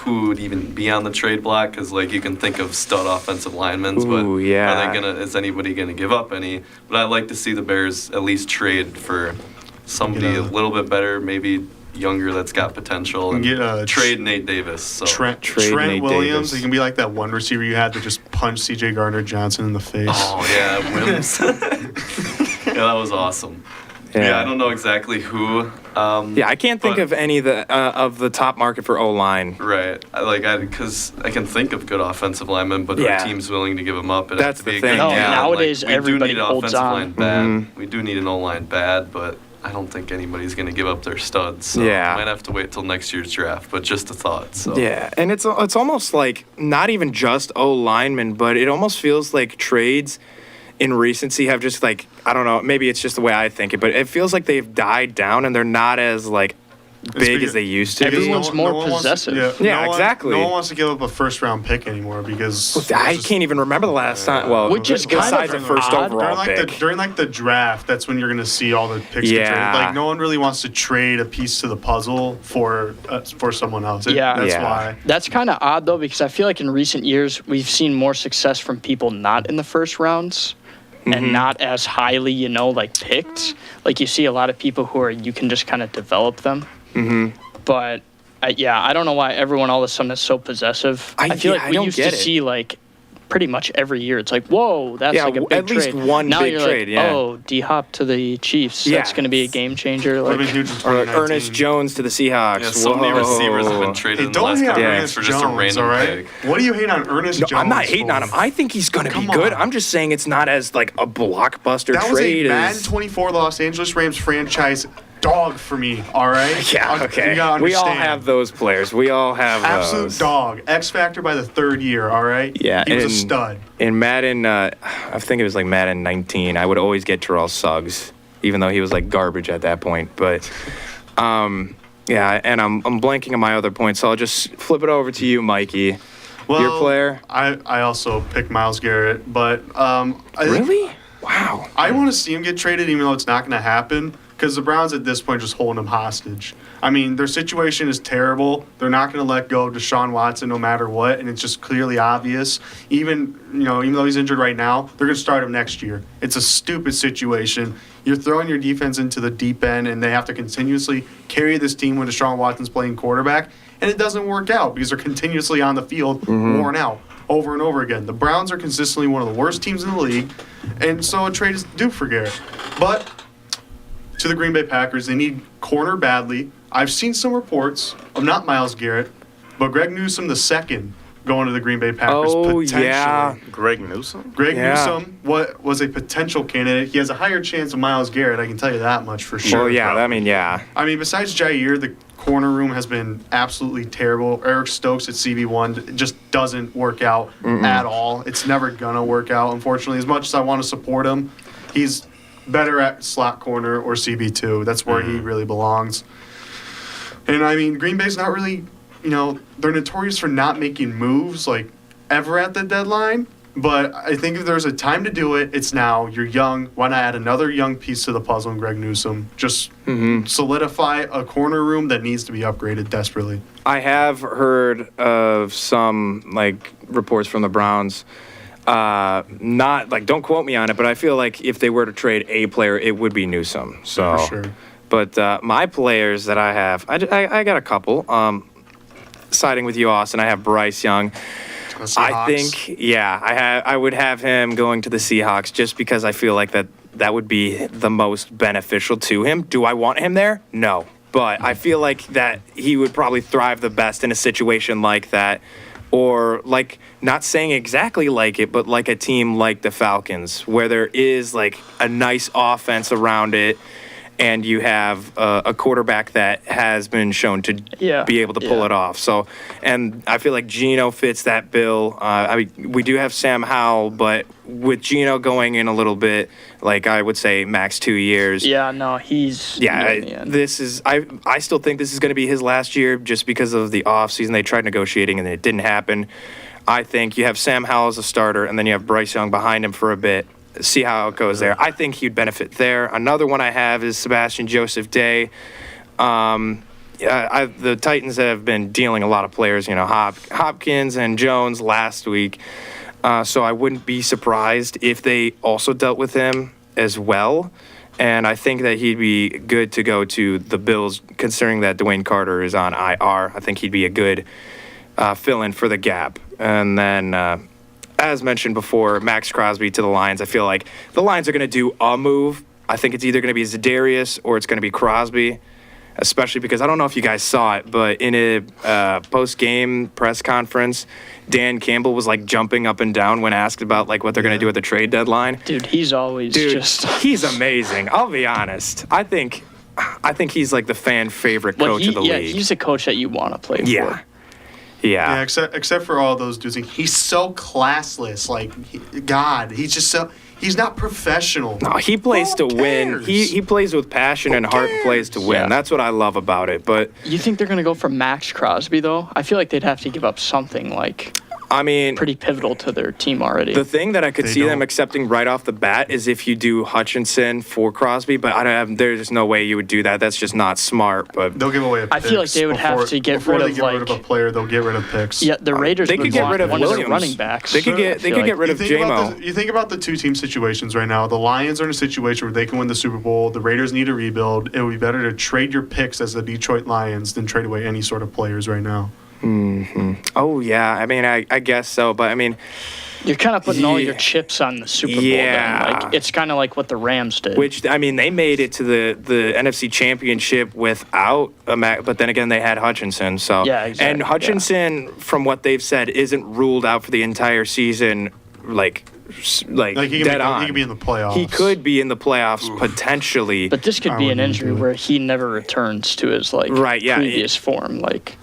who would even be on the trade block because like you can think of stud offensive linemen, but Ooh, yeah. are they gonna? Is anybody gonna give up any? But I'd like to see the Bears at least trade for somebody Get a- a little bit better, maybe younger that's got potential, and Get a trade Nate Davis. So. Trent Trade Nate Williams. Davis. He can be like that one receiver you had to just punch C.J. Gardner Johnson in the face. Oh yeah, Wims. Yeah, that was awesome. Yeah, I don't know exactly who. Yeah, I can't think but- of any of the top market for O line. Right, because I can think of good offensive linemen, but Yeah. our team's willing to give them up. It'd That's have to be the a thing, good yeah. team. Nowadays, we do everybody need an holds offensive on. line bad. We do need an O line bad, but I don't think anybody's going to give up their studs. So Yeah. might have to wait till next year's draft. But just a thought. So Yeah, and it's almost like not even just O linemen, but it almost feels like trades in recency have just like, I don't know, maybe it's just the way I think it, but it feels like they've died down and they're not as like big because as they used to everyone's be. more one wants- possessive. Yeah, no one- exactly. No one wants to give up a first-round pick anymore because I it's just- can't even remember the last time. Well, Which is kind besides of the first odd. overall during pick. the draft. That's when you're gonna see all the picks. get Yeah. traded. Like no one really wants to trade a piece to the puzzle for someone else. Yeah. That's Yeah. why. That's kind of odd though, because I feel like in recent years we've seen more success from people not in the first rounds and not as highly, like picked. Like you see a lot of people who are you can just kind of develop them. But I don't know why everyone all of a sudden is so possessive. I feel yeah, I like we don't used get to it. see like pretty much every year. It's like, whoa, that's Yeah, like a big at least trade. one now big you're trade, like, yeah. oh, D-Hop to the Chiefs. Yeah. That's going to be a game changer. Would have Like, been huge in Or 2019. Ernest Jones to the Seahawks. yeah, so many Whoa. receivers have been traded Hey, in the don't last hate on couple Yeah. years Ernest for Jones, just a random all right? pick. What do you hate on Ernest No, Jones? I'm not hating on him. for? I think he's going to be Come good. on. I'm just saying it's not as like a blockbuster That was trade a Madden as 24 Los Angeles Rams franchise dog for me. All right. Yeah, okay. You gotta We all understand. have those players. We all have Absolute those. dog. X Factor by the third year. All right. Yeah, He was a and- stud. In Madden, I think it was like Madden 19, I would always get Terrell Suggs, even though he was like garbage at that point. But yeah, and I'm blanking on my other points, so I'll just flip it over to you, Mikey. Well, Your player? I also picked Myles Garrett, but I think Really? Wow. I want to see him get traded, even though it's not going to happen, because the Browns at this point just holding him hostage. I mean, their situation is terrible. They're not going to let go of Deshaun Watson no matter what, and it's just clearly obvious. Even though he's injured right now, they're going to start him next year. It's a stupid situation. You're throwing your defense into the deep end, and they have to continuously carry this team when Deshaun Watson's playing quarterback, and it doesn't work out because they're continuously on the field, worn out over and over again. The Browns are consistently one of the worst teams in the league, and so a trade is due for Garrett. But to the Green Bay Packers, they need corner badly. I've seen some reports of not Myles Garrett, but Greg Newsome II going to the Green Bay Packers Oh, potentially. yeah. Greg Newsom. Greg Yeah. Newsome was a potential candidate. He has a higher chance of Myles Garrett, I can tell you that much for sure. Well, yeah, I mean, yeah. I mean, besides Jair, the corner room has been absolutely terrible. Eric Stokes at CB1 just doesn't work out at all. It's never going to work out, unfortunately. As much as I want to support him, he's better at slot corner or CB2. That's where he really belongs. And, I mean, Green Bay's not really, they're notorious for not making moves, like, ever at the deadline. But I think if there's a time to do it, it's now. You're young. Why not add another young piece to the puzzle in Greg Newsome? Just solidify a corner room that needs to be upgraded desperately. I have heard of some like reports from the Browns. Not like don't quote me on it, but I feel like if they were to trade a player, it would be Newsome. So, For sure. But my players that I have, I got a couple. Siding with you, Austin, I have Bryce Young. I think, yeah, I would have him going to the Seahawks just because I feel like that would be the most beneficial to him. Do I want him there? No. But I feel like that he would probably thrive the best in a situation like that. Or like, not saying exactly like it, but like a team like the Falcons, where there is like a nice offense around it, and you have a quarterback that has been shown to be able to pull it off. So, and I feel like Geno fits that bill. I mean, we do have Sam Howell, but with Geno going in a little bit, like I would say max 2 years. yeah, no, he's This is I still think this is going to be his last year just because of the offseason. They tried negotiating and it didn't happen. I think you have Sam Howell as a starter, and then you have Bryce Young behind him for a bit. See how it goes there. I think he'd benefit there. Another one I have is Sebastian Joseph Day. The Titans have been dealing a lot of players, Hopkins and Jones last week. So I wouldn't be surprised if they also dealt with him as well. And I think that he'd be good to go to the Bills, considering that Dwayne Carter is on IR. I think he'd be a good fill-in for the gap. And then, as mentioned before, Max Crosby to the Lions. I feel like the Lions are going to do a move, I think it's either going to be Zadarius or it's going to be Crosby, especially because I don't know if you guys saw it, but in a post-game press conference, Dan Campbell was like jumping up and down when asked about like what they're going to do at the trade deadline. Dude, he's always just. He's amazing. I'll be honest. I think he's like the fan favorite coach of the league. He's a coach that you want to play Yeah. for. Yeah. except for all those dudes. He's so classless. Like, God, he's just so. He's not professional. No, he plays to Who win. cares? He plays with passion and heart and plays to win. Yeah. That's what I love about it. But You think they're going to go for Max Crosby, though? I feel like they'd have to give up something, like, I mean, pretty pivotal to their team already. the thing that I could They see them don't. accepting right off the bat is if you do Hutchinson for Crosby, but I don't have. There's no way you would do that. That's just not smart. But They'll give away a I feel like picks they would have before- to get before rid they of, get rid of like- a player. They'll get rid of picks. yeah, the Raiders they would could get want rid of one of their Williams. running backs. They could get. They could get rid of JMO. You think about the two team situations right now. The Lions are in a situation where they can win the Super Bowl. The Raiders need a rebuild. It would be better to trade your picks as the Detroit Lions than trade away any sort of players right now. Oh yeah. I mean, I guess so. But I mean, You're kind of putting all your Yeah. chips on the Super Bowl. Yeah. Then. Like, it's kind of like what the Rams did. which I mean, they made it to the NFC Championship without a but then again, they had Hutchinson. So Yeah, exactly, And Hutchinson, from what they've said, isn't ruled out for the entire season. Like Like he dead can, on. he can be in the playoffs. He could be in the playoffs potentially. But this could I be an wouldn't injury do it. where he never returns to his Right, yeah, previous form. Like,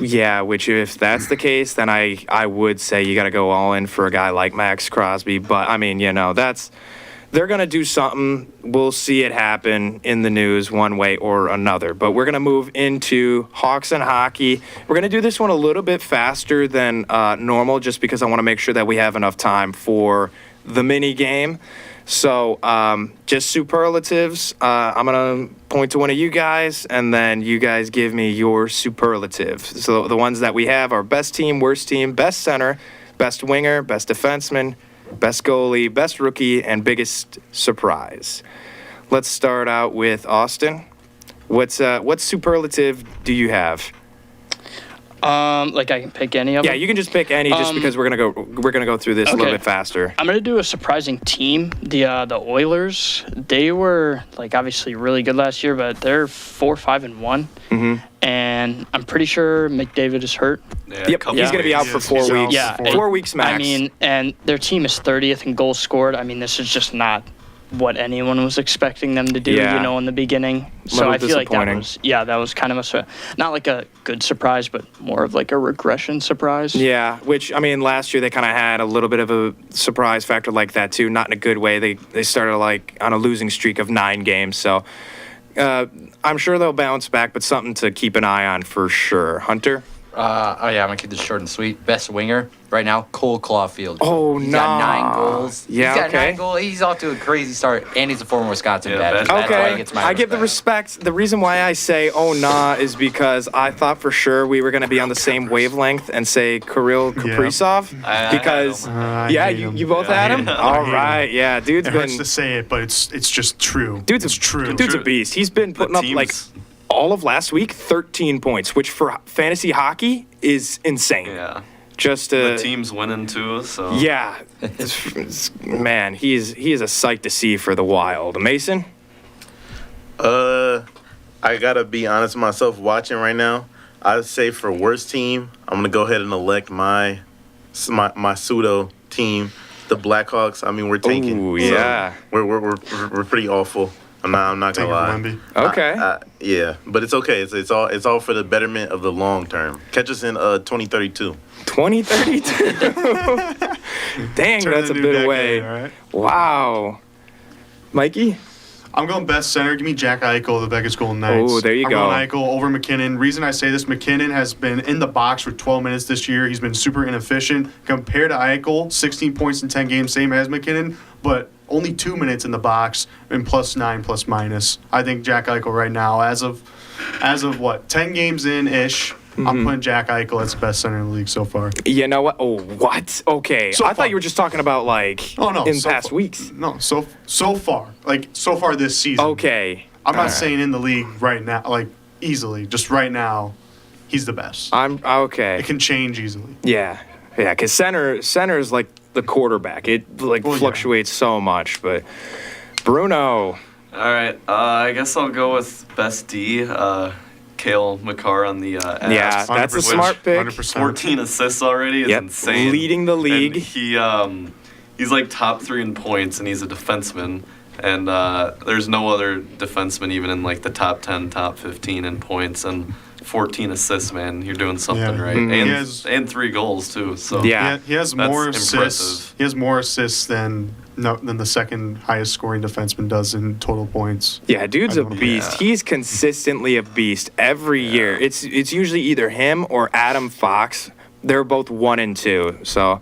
Yeah, which if that's the case, then I would say you got to go all in for a guy like Max Crosby. But I mean, they're gonna do something. We'll see it happen in the news one way or another. But we're gonna move into Hawks and hockey. We're gonna do this one a little bit faster than normal, just because I want to make sure that we have enough time for the mini game. So just superlatives. I'm going to point to one of you guys, and then you guys give me your superlative. So the ones that we have are best team, worst team, best center, best winger, best defenseman, best goalie, best rookie, and biggest surprise. Let's start out with Austin. What superlative do you have? like I can pick any of Yeah, them. you can just pick any, just because we're gonna go through this a little okay. bit faster. I'm gonna do a surprising team. The Oilers. They were like obviously really good last year, but they're 4-5-1, and I'm pretty sure McDavid is hurt. Yeah, Yep, couple he's going to be out He for is. 4 He's out weeks. Yeah, for 4 weeks max. I mean, and their team is 30th in goals scored. I mean, this is just not what anyone was expecting them to do, Yeah. in the beginning. So Little I feel like disappointing. that was kind of not like a good surprise, but more of like a regression surprise. Yeah, which I mean, last year they kind of had a little bit of a surprise factor like that too. Not in a good way. They started like on a losing streak of 9 games, so I'm sure they'll bounce back. But something to keep an eye on for sure. Hunter. I'm gonna keep this short and sweet. Best winger right now, Cole Caulfield. Oh, He's got 9 nah. goals. Yeah, he's got okay. 9 goals. He's off to a crazy start, and he's a former Wisconsin Yeah, veteran. best- That's why he Okay, gets my I give the respect. The reason why I say "oh nah" is because I thought for sure we were going to be on the same wavelength and say Kirill Kaprizov I because I yeah, hate you, him. you both Yeah, I had hate him. him. All I hate him. right, yeah, dude's It been hurts to say it, but it's just true. dude's it's true. Dude's a True. beast. He's been putting up like team's- all of last week 13 points, which for fantasy hockey is insane. Yeah. Just The team's winning too, so. yeah, man, he is a sight to see for the Wild. Mason. I gotta be honest with myself. Watching right now, I'd say for worst team, I'm gonna go ahead and elect my pseudo team, the Blackhawks. I mean, we're tanking. Ooh, So yeah. we're pretty awful. I'm not Take gonna it lie. from Wemby. Okay. Yeah, but it's okay. It's all for the betterment of the long term. Catch us in 2032. 2032. Dang, Turn that's the a new bit decade, away. all right? Wow. Mikey? I'm going best center. Give me Jack Eichel, the Vegas Golden Knights. Oh, there you I'm go. going Eichel over McKinnon. Reason I say this, McKinnon has been in the box for 12 minutes this year. He's been super inefficient. Compared to Eichel, 16 points in 10 games, same as McKinnon, but only 2 minutes in the box and +9, ±. I think Jack Eichel right now, as of what, 10 games in-ish, Mm-hmm. I'm putting Jack Eichel as the best center in the league so far. You know what? Oh, what? Okay. So I far. thast you were just talking about like Oh, no. in so past far. weeks. No, so far. Like, so far this season. Okay. I'm not All right. saying in the league right now, like, easily. Just right now, he's the best. I'm okay. It can change easily. Yeah. Yeah, cuz center is like the quarterback. It like Well, yeah. fluctuates so much, but Bruno. All right, I guess I'll go with best D. Kale McCarr on the Yeah, Avs. that's a 100%, smart pick. 100%. 14 assists already is Yep, insane. leading the league. And he's like top 3 in points, and he's a defenseman. And there's no other defenseman even in like the top 10, top 15 in points, and 14 assists, man. You're doing something Yeah. right, Mhm. and 3 goals too. So Yeah. He has That's more assists. impressive. He has more assists than the second highest scoring defenseman does in total points. Yeah, dude's I a don't- beast. He's consistently a beast every year. It's usually either him or Adam Fox. They're both 1 and 2. So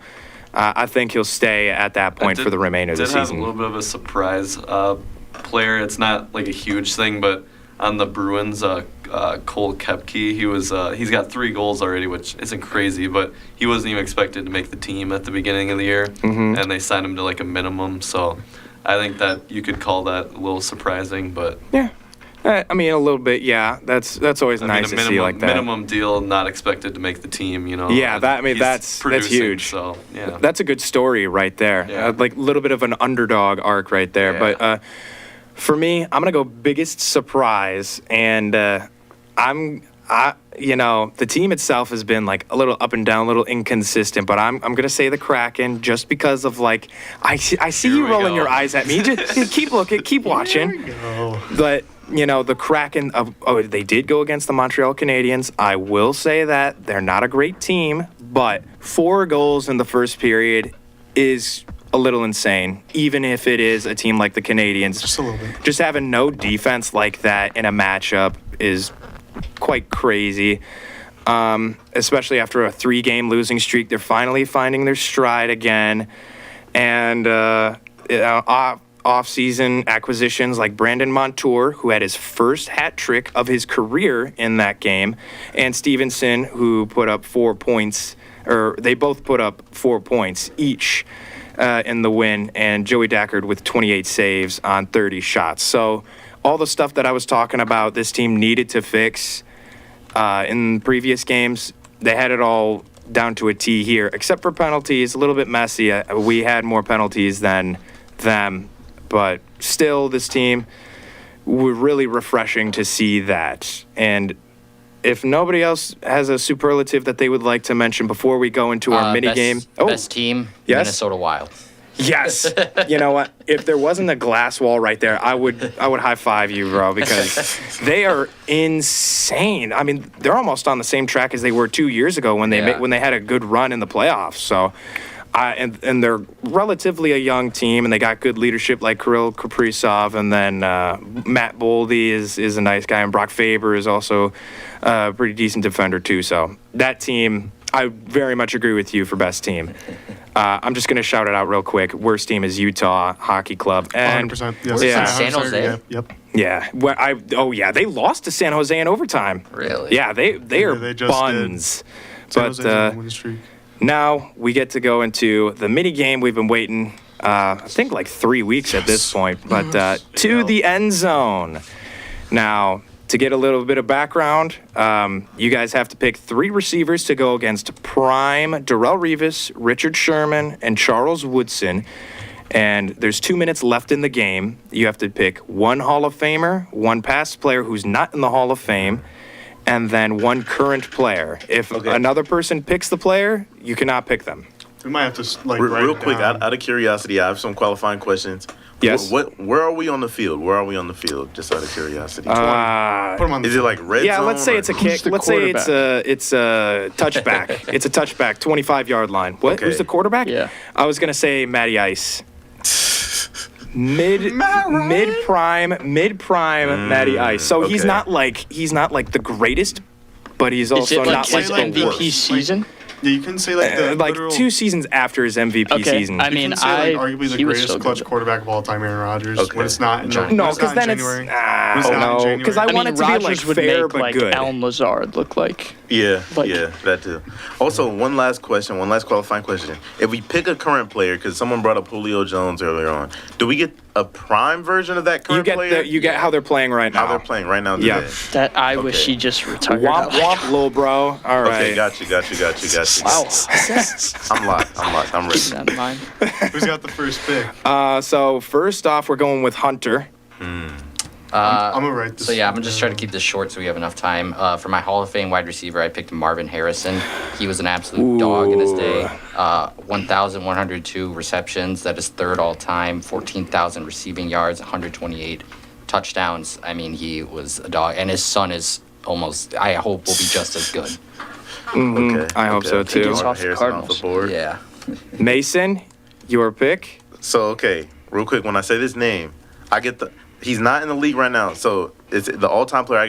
I think he'll stay at that point for the remainder of the Did have a season. little bit of a surprise player. It's not like a huge thing, but on the Bruins, Cole Koepke, he's got 3 goals already, which isn't crazy, but he wasn't even expected to make the team at the beginning of the year, and they signed him to like a minimum. So I think that you could call that a little surprising, but Yeah. I mean, a little bit, yeah. That's always I nice mean, to a see like that. minimum deal, not expected to make the team. You know. Yeah, He's that's producing, huge. So yeah. That's a good story right there. Yeah. Like a little bit of an underdog arc right there. Yeah. But for me, I'm gonna go biggest surprise, and the team itself has been like a little up and down, a little inconsistent. But I'm gonna say the Kraken just because of like I see Here you we rolling go. your eyes at me. Just keep looking, keep watching. But the Kraken, they did go against the Montreal Canadiens. I will say that they're not a great team, but 4 goals in the first period is a little insane, even if it is a team like the Canadiens. Just a little bit. Just having no defense like that in a matchup is quite crazy. Especially after a 3-game losing streak, they're finally finding their stride again. And off-season acquisitions like Brandon Montour, who had his first hat trick of his career in that game, and Stevenson, who put up 4 points, or they both put up 4 points each in the win, and Joey Dackard with 28 saves on 30 shots. So all the stuff that I was talking about, this team needed to fix in previous games, they had it all down to a T here, except for penalties. A little bit messy. We had more penalties than them. But still, this team, were really refreshing to see that. And if nobody else has a superlative that they would like to mention before we go into our mini game. Best team, Yes? Minnesota Wild. Yes. You know what? If there wasn't a glass wall right there, I would high five you, bro, because they are insane. I mean, they're almost on the same track as they were 2 years ago when they when they had a good run in the playoffs. So. And they're relatively a young team, and they got good leadership like Kirill Kaprizov, and then Matt Boldy is a nice guy, and Brock Faber is also a pretty decent defender too. So that team, I very much agree with you for best team. I'm just going to shout it out real quick. Worst team is Utah Hockey Club. And 100%. Yes. Yeah. San Jose? Yep. Yeah, they lost to San Jose in overtime. Really? Yeah, they are they just buns. San But Jose's on a winning streak. now we get to go into the mini game. We've been waiting, I think, like 3 weeks at this point, but to the end zone. Now, to get a little bit of background, you guys have to pick 3 receivers to go against prime Darrell Revis, Richard Sherman, and Charles Woodson. And there's 2 minutes left in the game. You have to pick 1 Hall of Famer, 1 past player who's not in the Hall of Fame, and then 1 current player. If another person picks the player, you cannot pick them. We might have to write Real it quick, down. out of curiosity, I have some qualifying questions. Yes. Where are we on the field? Where are we on the field? Just out of curiosity. Put 'em on the Is it like red Yeah, zone? let's say or- it's a kick. the Let's say it's a touchback. It's a touchback, 25-yard line. What? Okay. Who's the quarterback? Yeah. I was gonna say Matty Ice. Mid prime Matty Ice. So he's okay. not like the greatest, but he's Is also it not like like his say, like, the MVP worst. season? Yeah, you can say like the Like literal, 2 seasons after his MVP Okay, season. I You mean, can say, like, arguably the he was still greatest clutch good. quarterback of all time, Aaron Rodgers. Okay. When it's not in Johnny. when No, it's because not in then it's January. When it's not in no, January. because I want it to be Rodgers like would fair make but like good. Alan Lazard look like. Yeah, Like- yeah, that too. Also, one last qualifying question. If we pick a current player, because someone brought up Julio Jones earlier on, do we get a prime version of that You current get player. you get how they're playing right now. how they're playing right now. Yeah. Today. That I wish Okay. he just retired. Womp womp, little bro. All right. Okay, got you. Wow. I'm locked. I'm ready. Keep that in mind. Who's got the first pick? So first off, we're going with Hunter. I'm gonna write this. So yeah, I'm gonna just try to keep this short so we have enough time. For my Hall of Fame wide receiver, I picked Marvin Harrison. He was an absolute dog in his day. 1,102 receptions. That is third all time. 14,000 receiving yards. 128 touchdowns. I mean, he was a dog. And his son is almost. I hope will be just as good. Okay. I hope so, too. Marvin Off the Harrison off Cardinals. the board. Yeah. Mason, your pick. So okay, real quick, when I say this name, I get the. He's not in the league right now, so it's the all-time player. I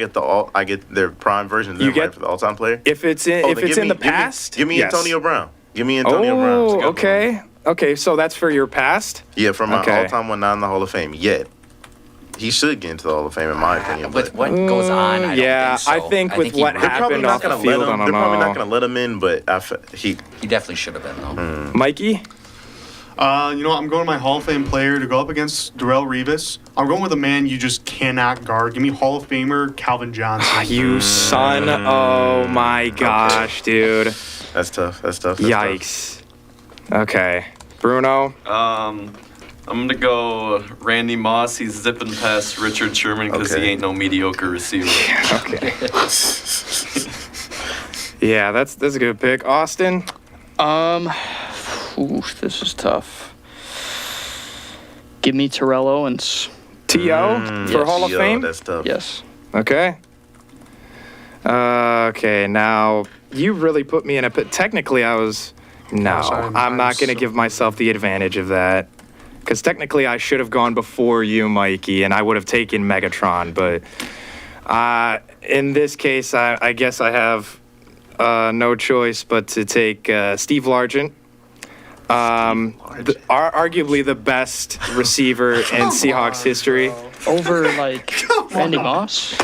get their prime version of them, You get- right, for the all-time player. If it's in Oh, if then it's give in me- the past, give me yes. Antonio Brown. Give me Antonio Brown. Oh, good okay. Okay, so that's for your past. Yeah, from my Okay. all-time one, not in the Hall of Fame yet. He should get into the Hall of Fame, in my opinion. With But what goes on, I don't yeah, think so. I think with he what really- they're probably happened not off the gonna field, let I him. don't They're probably know. not going to let him in, but he. He definitely should have been though. Mikey. You know what? I'm going to my Hall of Fame player to go up against Darrell Revis. I'm going with a man you just cannot guard. Give me Hall of Famer Calvin Johnson. You son. Oh my gosh, dude. That's tough. That's tough. Yikes. Okay. Bruno. I'm gonna go Randy Moss. He's zipping past Richard Sherman because Okay. he ain't no mediocre receiver. Okay. Yeah, that's a good pick. Austin. This is tough. Give me Terrell Owens. T.O. for yes. Hall of Yo, Fame. That's tough. Yes. Okay. Okay, now you really put me in a pit. Technically, I was. No, sorry, I'm not going to so- give myself the advantage of that. Because technically, I should have gone before you, Mikey, and I would have taken Megatron. But in this case, I guess I have no choice but to take Steve Largent. Arguably the best receiver in Seahawks history. Over like Randy Moss.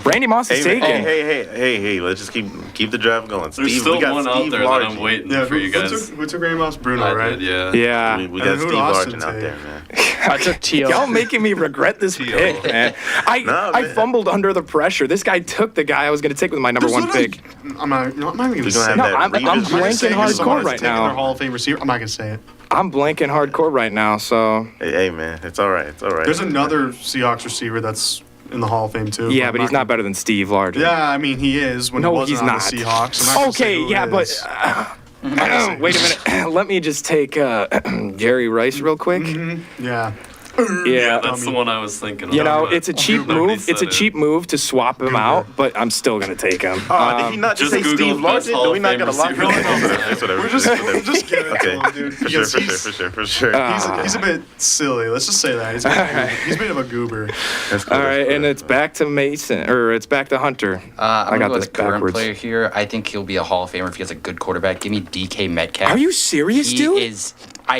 Randy Moss is Hey, taken. hey, let's just keep the draft going. There's Steve, still we got one out Steve there that Largent. I'm waiting Yeah, for you guys. Who took Randy Moss? Bruno, I right? did, yeah. Yeah. We And got who'd Steve Austin Largent out take? there, man. I took T.O. Y'all making me regret this pick, man. Nah, I man. fumbled under the pressure. This guy took the guy I was going to take with my number There's one literally- pick. I'm not even gonna We're say gonna it. have No, that I'm Revis blanking versus- I'm saying hardcore someone right taking now. Their Hall of Fame receiver. I'm not gonna say it. I'm blanking hardcore right now, so. Hey, man, it's all right. It's all right. There's another Seahawks receiver that's in the Hall of Fame too. Yeah, but he's not better than Steve Largent. Yeah, I mean he is when No, he wasn't he's on not. the Seahawks. I'm not gonna say Okay, who it yeah, but. is. I'm not gonna say Wait who a it minute. Let me just take Jerry Rice real quick. is. Yeah. Yeah. That's the one I was thinking of. You know, but it's a cheap nobody move. It's said a it. cheap move to swap him out, but I'm still gonna take him. Did he not just say just Steve Google best Largent? Hall Are we of not Fame gonna lock receiver. him? That's whatever. We're just giving it to him, dude. For sure, Because for sure. He's a bit silly. Let's just say that. He's a bit of a goober. That's cool, All right, that's cool, and that's it's back to Mason, or it's back to Hunter. I'm I got gonna go this with the current backwards. player here. I think he'll be a Hall of Famer if he has a good quarterback. Give me DK Metcalf. Are you serious, he dude?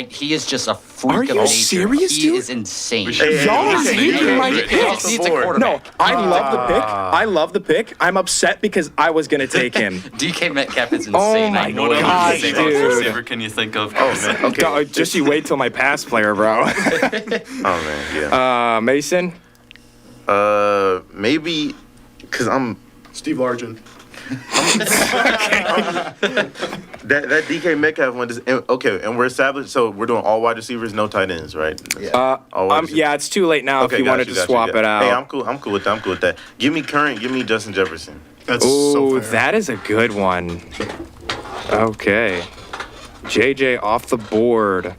He is just a freak Are of you nature. serious, he dude? is insane. We should- Hey, Y'all are hey, hating hey, my hey, pick. hey, He off just the needs a board. quarterback. No, I love the pick. I love the pick. I'm upset because I was gonna take him. DK Metcalf is insane. Oh my I know What it. God, other Seahawks dude. receiver can you think of? Oh, man. Okay. Dog, just you wait till my pass player, bro. Oh, man, yeah. Mason. Maybe because I'm Steve Largent. that DK Metcalf one. Okay, and we're established. So we're doing all wide receivers, no tight ends, right? All wide receivers. Yeah, it's too late now if you wanted to swap it out. Hey, I'm cool. I'm cool with that. I'm cool with that. Give me Justin Jefferson. That's Ooh, so fair. that is a good one. Okay. JJ off the board.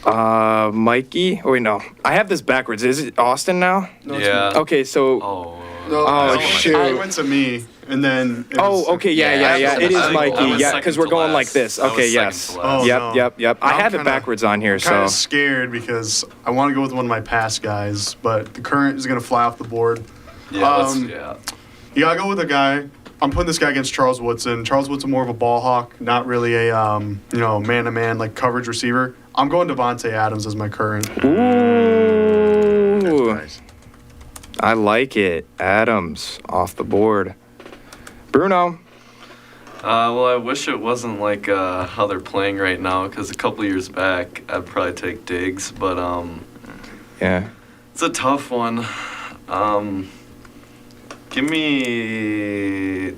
Mikey. Oh, wait, no. I have this backwards. Is it Austin now? Yeah. Okay, so. Oh. No, Oh, no, shoot. It went to me, and then. It was- Oh, okay, yeah. Yeah, It is I Mikey. was Yeah, second because we're to going like last. this. I was Okay, second yes. to last. Oh, Yep, no. yep. I I'm have it kinda- backwards on here, Kind so. of scared because I want to go with one of my past guys, but the current is gonna fly off the board. Yeah, You gotta go with a guy. I'm putting this guy against Charles Woodson. Charles Woodson more of a ball hawk, not really a man-to-man like coverage receiver. I'm going Devontae Adams as my current. Ooh. Nice. I like it. Adams off the board. Bruno. Well, I wish it wasn't like how they're playing right now, because a couple years back, I'd probably take Diggs, but Yeah. It's a tough one. Give me.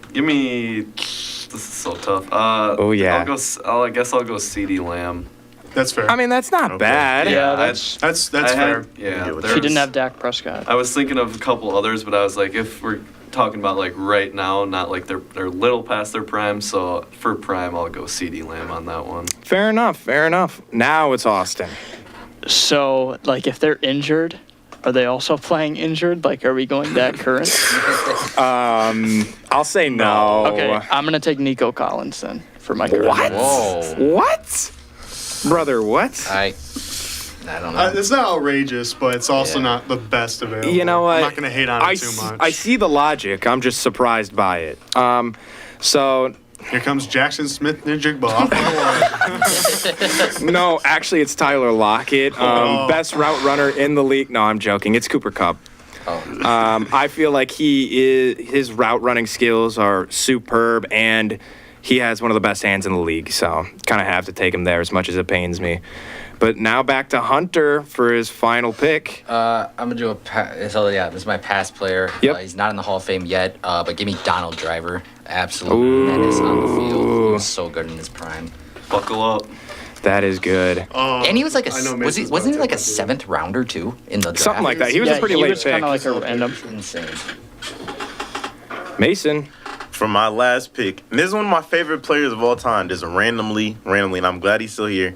This is so tough. Oh, yeah. I guess I'll go C.D. Lamb. That's fair. I mean, that's not Okay. bad. Yeah, I- that's. that's I fair. had, yeah. If If you there's- didn't have Dak Prescott. I was thinking of a couple others, but I was like, if we're talking about like right now, not like they're little past their prime. So for prime, I'll go C.D. Lamb on that one. Fair enough. Fair enough. Now it's Austin. So, like, if they're injured, are they also playing injured? Like, are we going that current? I'll say no. Okay, I'm gonna take Nico Collins then for my current. What? Whoa. What? Brother, what? I don't know. It's not outrageous, but it's also Yeah. not the best available. You know what? I'm not gonna hate on it too much. I see the logic. I'm just surprised by it. So Here comes Jackson Smith Njigba off the board. no, actually, it's Tyler Lockett, Oh. best route runner in the league. No, I'm joking. It's Cooper Kupp. Oh. I feel like his route running skills are superb, and he has one of the best hands in the league. So kind of have to take him there, as much as it pains me. But now back to Hunter for his final pick. I'm gonna do so yeah, this is my past player. Yep. He's not in the Hall of Fame yet, but give me Donald Driver. Absolute menace on the field. He was so good in his prime. Buckle up. That is good. And he was like I know wasn't Mason's he about like to a take that, 7th rounder too in the draft? Something like that. He was Yeah, a pretty he late was pick. kind of like a random. Insane. Mason. For my last pick, and this is one of my favorite players of all time, just randomly, and I'm glad he's still here.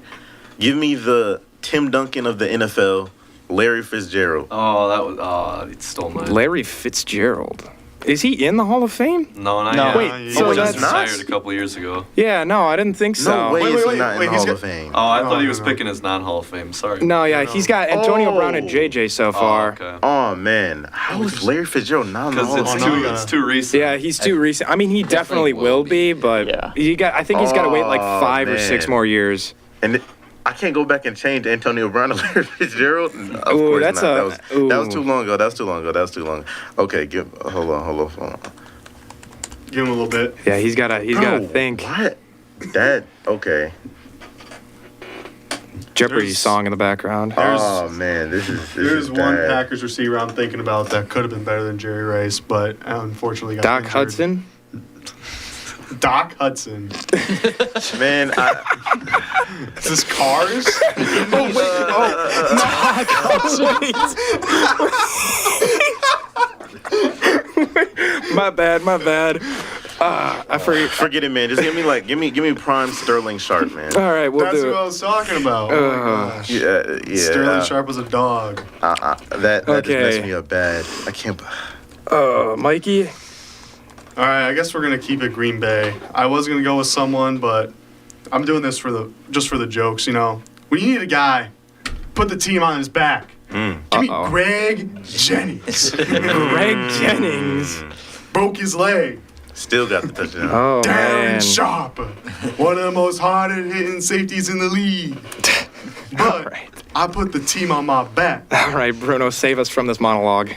Give me the Tim Duncan of the NFL, Larry Fitzgerald. Oh, it stole mine. Larry Fitzgerald. Is he in the Hall of Fame? No, not No. yet. Wait, he so He just that's not? retired a couple years ago. Yeah, no, I didn't think so. No way Wait, is wait, he not wait, in the he's Hall got- of Fame. Oh, I thought he No, was no. picking his non-Hall of Fame. Sorry. No, yeah, he's got Antonio Oh. Brown and JJ so Oh, far. okay. Oh man, how is Larry Fitzgerald not in the Because Hall of it's Fame? no. it's too recent. Yeah, he's too recent. I mean, he definitely Definitely will will be, be. but Yeah. I think he's got to wait like Oh, 5 or 6 man. more years. And I can't go back and change Antonio Brown to Larry Fitzgerald. Of Ooh, course that's not. a- That was ooh. too long ago. That was too long. Okay, hold on. Give him a little bit. Yeah, he's got to Bro, think. What? That okay? Jeopardy There's- song in the background. Oh man, this is There's one bad. Packers receiver I'm thinking about that could have been better than Jerry Rice, but unfortunately got Doc injured. Hudson. Doc Hudson. Man, Is this Cars? My bad. I forget. forget it, man. Just give me prime Sterling Sharp, man. All right, we'll That's do what I it. was talking about. Oh my gosh. Yeah. Sterling Sharp was a dog. That just Okay. messed me up bad. I can't. Mikey. All right, I guess we're gonna keep it Green Bay. I was gonna go with someone, but I'm doing this for the jokes. You know, when you need a guy, put the team on his back. Give me Uh-oh. Greg Jennings. Greg Jennings. Broke his leg. Still got the touchdown. Oh, Darren man. Sharp, one of the most hard-hitting safeties in the league. But right. I put the team on my back. All right, Bruno, save us from this monologue.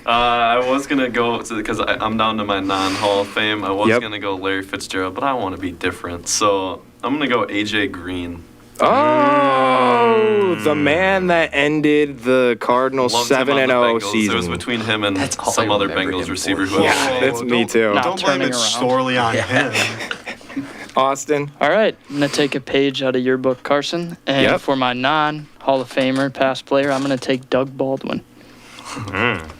I was gonna go because I'm down to my non-Hall of Fame. I was Yep. gonna go Larry Fitzgerald, but I want to be different, so I'm gonna go AJ Green. Oh, the man that ended the Cardinals Loved him on the 7-0 Bengals. season. It was between him and That's all some I other remember Bengals him receiver for. who. Yeah. that's me too. Not Don't blame turning it around. solely on Yeah. him. Austin. All right, I'm gonna take a page out of your book, Carson, and Yep. for my non-Hall of Famer, past player, I'm gonna take Doug Baldwin.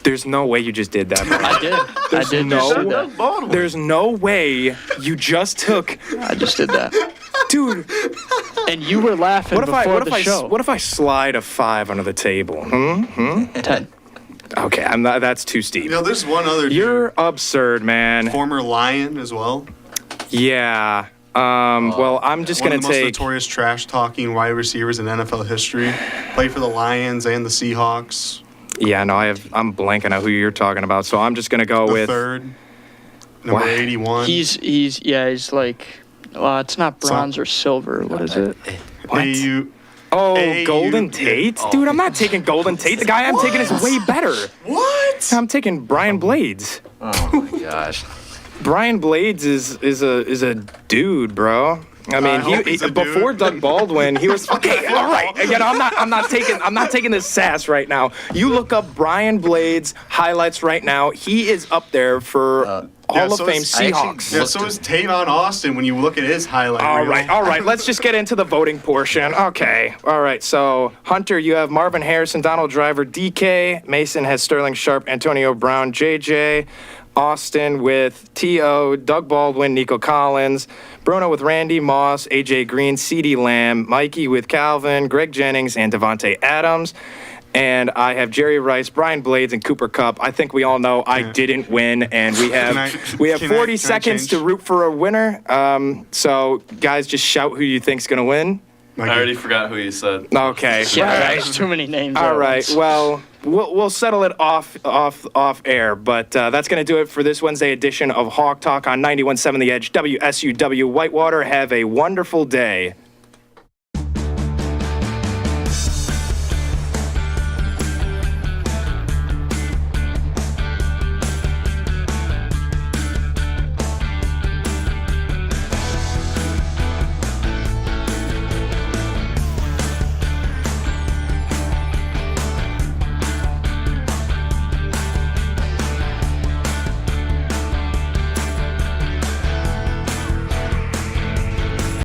There's no way you just did that, bro. I did. I did no- just do that. There's no way you just took, I just did that. dude. And you were laughing What if I before what if the I show. what if I slide a 5 under the table? 10. Okay, I'm not. That's too steep. You know, there's one other You're absurd, man. former Lion as well. Yeah. Well, I'm just One gonna of the most take. notorious trash-talking wide receivers in NFL history. Played for the Lions and the Seahawks. Yeah, no, I'm blanking out who you're talking about, so I'm just gonna go The with. third, number Wow. 81. He's like, well, it's not bronze or silver. What is it? What? AU. Oh, Hey, Golden you- Tate? Dude, I'm not taking Golden Tate. The guy I'm taking is way better. What? I'm taking Brian Blades. Oh my gosh. Brian Blades is a dude, bro. I mean, hope he's a before dude. Doug Baldwin, he was okay. All right, you know, I'm not taking this sass right now. You look up Brian Blades highlights right now. He is up there for Hall of Fame Seahawks. Yeah, so is Tavon Austin when you look at his highlight reel. All right. Let's just get into the voting portion. Okay. All right. So, Hunter, you have Marvin Harrison, Donald Driver, DK. Mason has Sterling Sharp, Antonio Brown, JJ. Austin with T.O., Doug Baldwin, Nico Collins. Bruno with Randy Moss, AJ Green, CeeDee Lamb. Mikey with Calvin, Greg Jennings, and Devontae Adams. And I have Jerry Rice, Brian Blades, and Cooper Kupp. I think we all know I didn't win, and we have Can I 40 seconds change? to root for a winner. So, guys, just shout who you think's gonna win. I already forgot who you said. Okay. Yeah, all right. there's too many names. All at right. once. Well, we'll settle it off air, but that's going to do it for this Wednesday edition of Hawk Talk on 91.7 The Edge, WSUW Whitewater. Have a wonderful day.